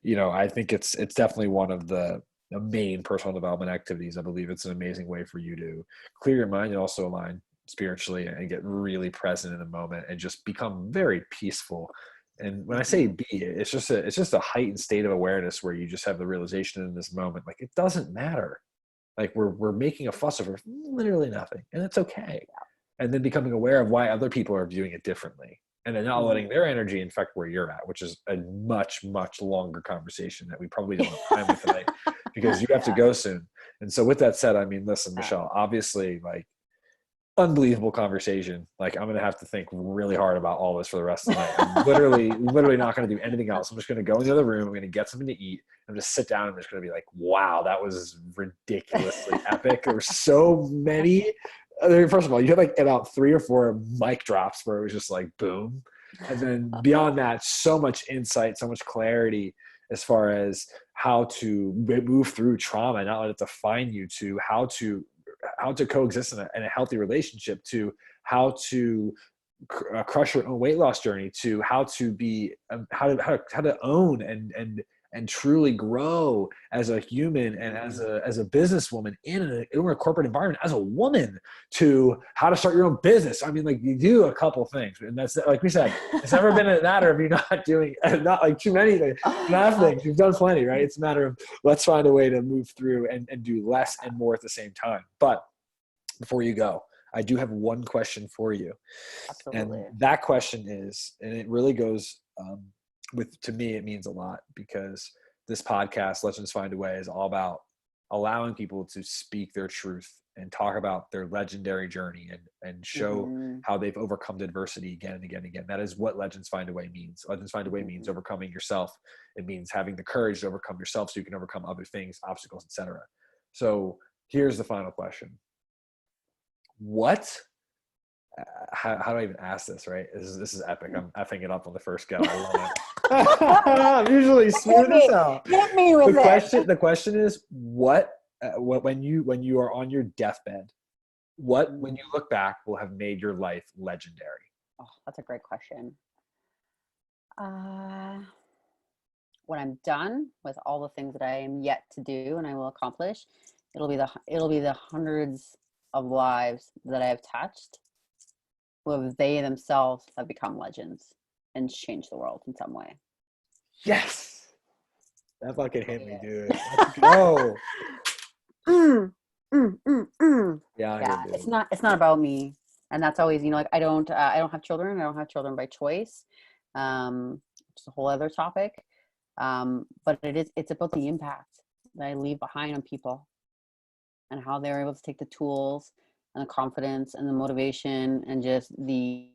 Speaker 1: I think it's definitely one of the main personal development activities. I believe it's an amazing way for you to clear your mind and also align spiritually and get really present in the moment and just become very peaceful. And when I say be, it's just a heightened state of awareness where you just have the realization in this moment, like it doesn't matter. Like we're making a fuss over literally nothing, and it's okay. And then becoming aware of why other people are viewing it differently, and then not letting their energy infect where you're at, which is a much, much longer conversation that we probably don't have time with tonight because you have to go soon. And so with that said, I mean, listen, Michelle, obviously, like, unbelievable conversation. Like, I'm going to have to think really hard about all this for the rest of the night. I'm literally not going to do anything else. I'm just going to go in the other room. I'm going to get something to eat. I'm just sit down. I'm just going to be like, wow, that was ridiculously epic. There were so many. First of all, you had like about 3 or 4 mic drops where it was just like, boom. And then beyond that, so much insight, so much clarity as far as how to move through trauma, not let it define you, to how to coexist in a healthy relationship, to how to crush your own weight loss journey, to how to be how to own and truly grow as a human and as a businesswoman in a corporate environment, as a woman, to how to start your own business. I mean, like, you do a couple things, and that's, like we said, it's never been a matter of you not doing not like too many things, enough things. You've done plenty, right? It's a matter of let's find a way to move through and do less and more at the same time. But before you go, I do have one question for you.
Speaker 2: Absolutely.
Speaker 1: And that question is, and it really goes to me, it means a lot, because this podcast, Legends Find a Way, is all about allowing people to speak their truth and talk about their legendary journey and show how they've overcome adversity again and again and again. That is what Legends Find a Way means. Legends Find a Way means overcoming yourself. It means having the courage to overcome yourself so you can overcome other things, obstacles, etc. So here's the final question. How do I even ask this, right? This is epic. I'm effing it up on the first go. I love it. I'm usually smooth as hell.
Speaker 2: Hit me with
Speaker 1: The question is, what when you are on your deathbed, what, when you look back, will have made your life legendary?
Speaker 2: Oh, that's a great question. When I'm done with all the things that I am yet to do and I will accomplish, it'll be the hundreds of lives that I have touched, where they themselves have become legends and changed the world in some way.
Speaker 1: Yes, that fucking hit me, dude. Let's go.
Speaker 2: Yeah, it's not about me, and that's always, like, I don't have children. I don't have children by choice. It's a whole other topic. But it's about the impact that I leave behind on people, and how they're able to take the tools and the confidence and the motivation and just the,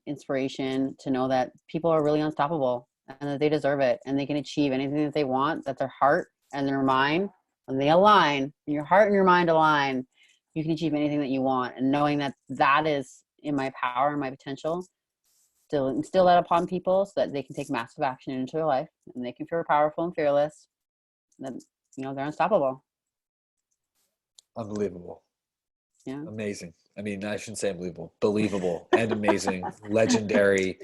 Speaker 2: inspiration to know that people are really unstoppable and that they deserve it and they can achieve anything that they want, that their heart and their mind, when they align, and your heart and your mind align, you can achieve anything that you want. And knowing that that is in my power and my potential, still instill that upon people so that they can take massive action into their life and they can feel powerful and fearless. And then, they're unstoppable.
Speaker 1: Unbelievable.
Speaker 2: Yeah.
Speaker 1: Amazing. I mean, I shouldn't say unbelievable, believable and amazing, legendary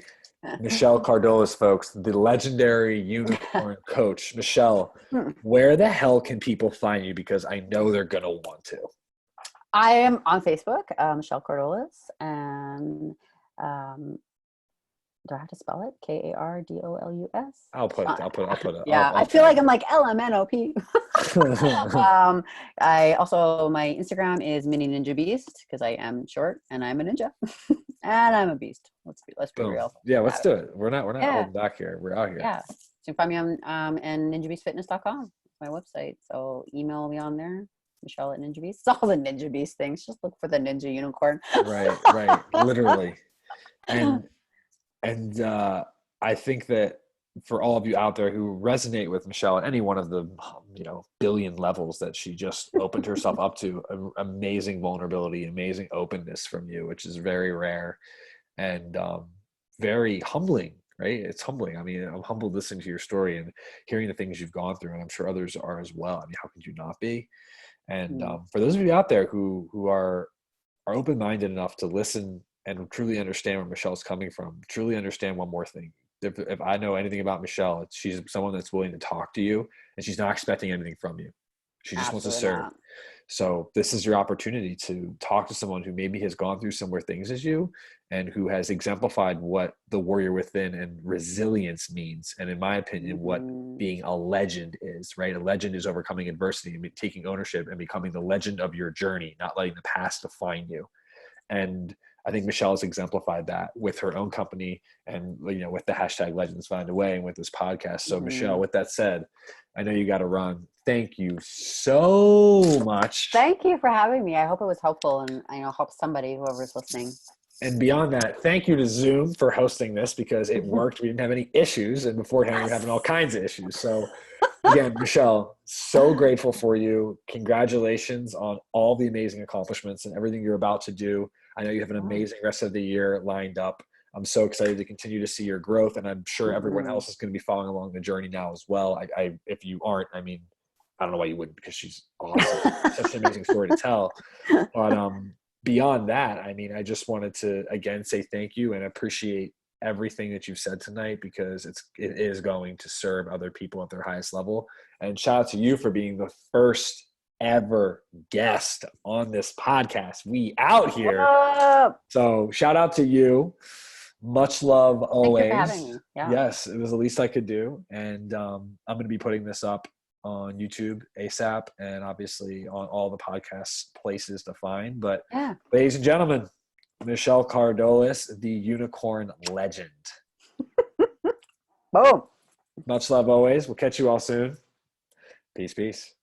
Speaker 1: Michelle Kardolus, folks, the legendary unicorn coach. Michelle, where the hell can people find you? Because I know they're going to want to.
Speaker 2: I am on Facebook, Michelle Kardolus, and do I have to spell it? Kardolus?
Speaker 1: I'll put it.
Speaker 2: Yeah, I feel like I'm like LMNOP. I also, my Instagram is Mini Ninja Beast, because I am short and I'm a ninja and I'm a beast. Let's be real.
Speaker 1: Yeah, let's do it. We're not holding back here. We're out here.
Speaker 2: Yeah. So you can find me on and ninjabeastfitness.com. My website. So email me on there. Michelle at Ninja Beast. It's all the Ninja Beast things. Just look for the Ninja Unicorn.
Speaker 1: Right. Literally. And I think that for all of you out there who resonate with Michelle at any one of the, billion levels that she just opened herself up to, amazing vulnerability, amazing openness from you, which is very rare and very humbling, right? It's humbling. I mean, I'm humbled listening to your story and hearing the things you've gone through, and I'm sure others are as well. I mean, how could you not be? And for those of you out there who are open-minded enough to listen and truly understand where Michelle's coming from, truly understand one more thing. If I know anything about Michelle, she's someone that's willing to talk to you, and she's not expecting anything from you. She just wants to serve.
Speaker 2: Not.
Speaker 1: So this is your opportunity to talk to someone who maybe has gone through similar things as you, and who has exemplified what the warrior within and resilience means. And in my opinion, what being a legend is, right? A legend is overcoming adversity and taking ownership and becoming the legend of your journey, not letting the past define you. And I think Michelle has exemplified that with her own company and, with the hashtag Legends Find a Way and with this podcast. So Michelle, with that said, I know you got to run. Thank you so much.
Speaker 2: Thank you for having me. I hope it was helpful and help somebody, whoever's listening.
Speaker 1: And beyond that, thank you to Zoom for hosting this, because it worked. We didn't have any issues, and beforehand we were having all kinds of issues. So again, Michelle, so grateful for you. Congratulations on all the amazing accomplishments and everything you're about to do. I know you have an amazing rest of the year lined up. I'm so excited to continue to see your growth, and I'm sure everyone else is going to be following along the journey now as well. If you aren't, I mean, I don't know why you wouldn't, because she's awesome. Such an amazing story to tell. But beyond that, I mean, I just wanted to again say thank you and appreciate everything that you've said tonight, because it is going to serve other people at their highest level. And shout out to you for being the first ever guest on this podcast. We out here. So shout out to you. Much love always.
Speaker 2: Thank you for having me. Yeah.
Speaker 1: Yes, it was the least I could do. And I'm going to be putting this up on YouTube ASAP, and obviously on all the podcast places to find. But ladies and gentlemen, Michelle Kardolus, the unicorn legend.
Speaker 2: Boom.
Speaker 1: Much love always. We'll catch you all soon. Peace, peace.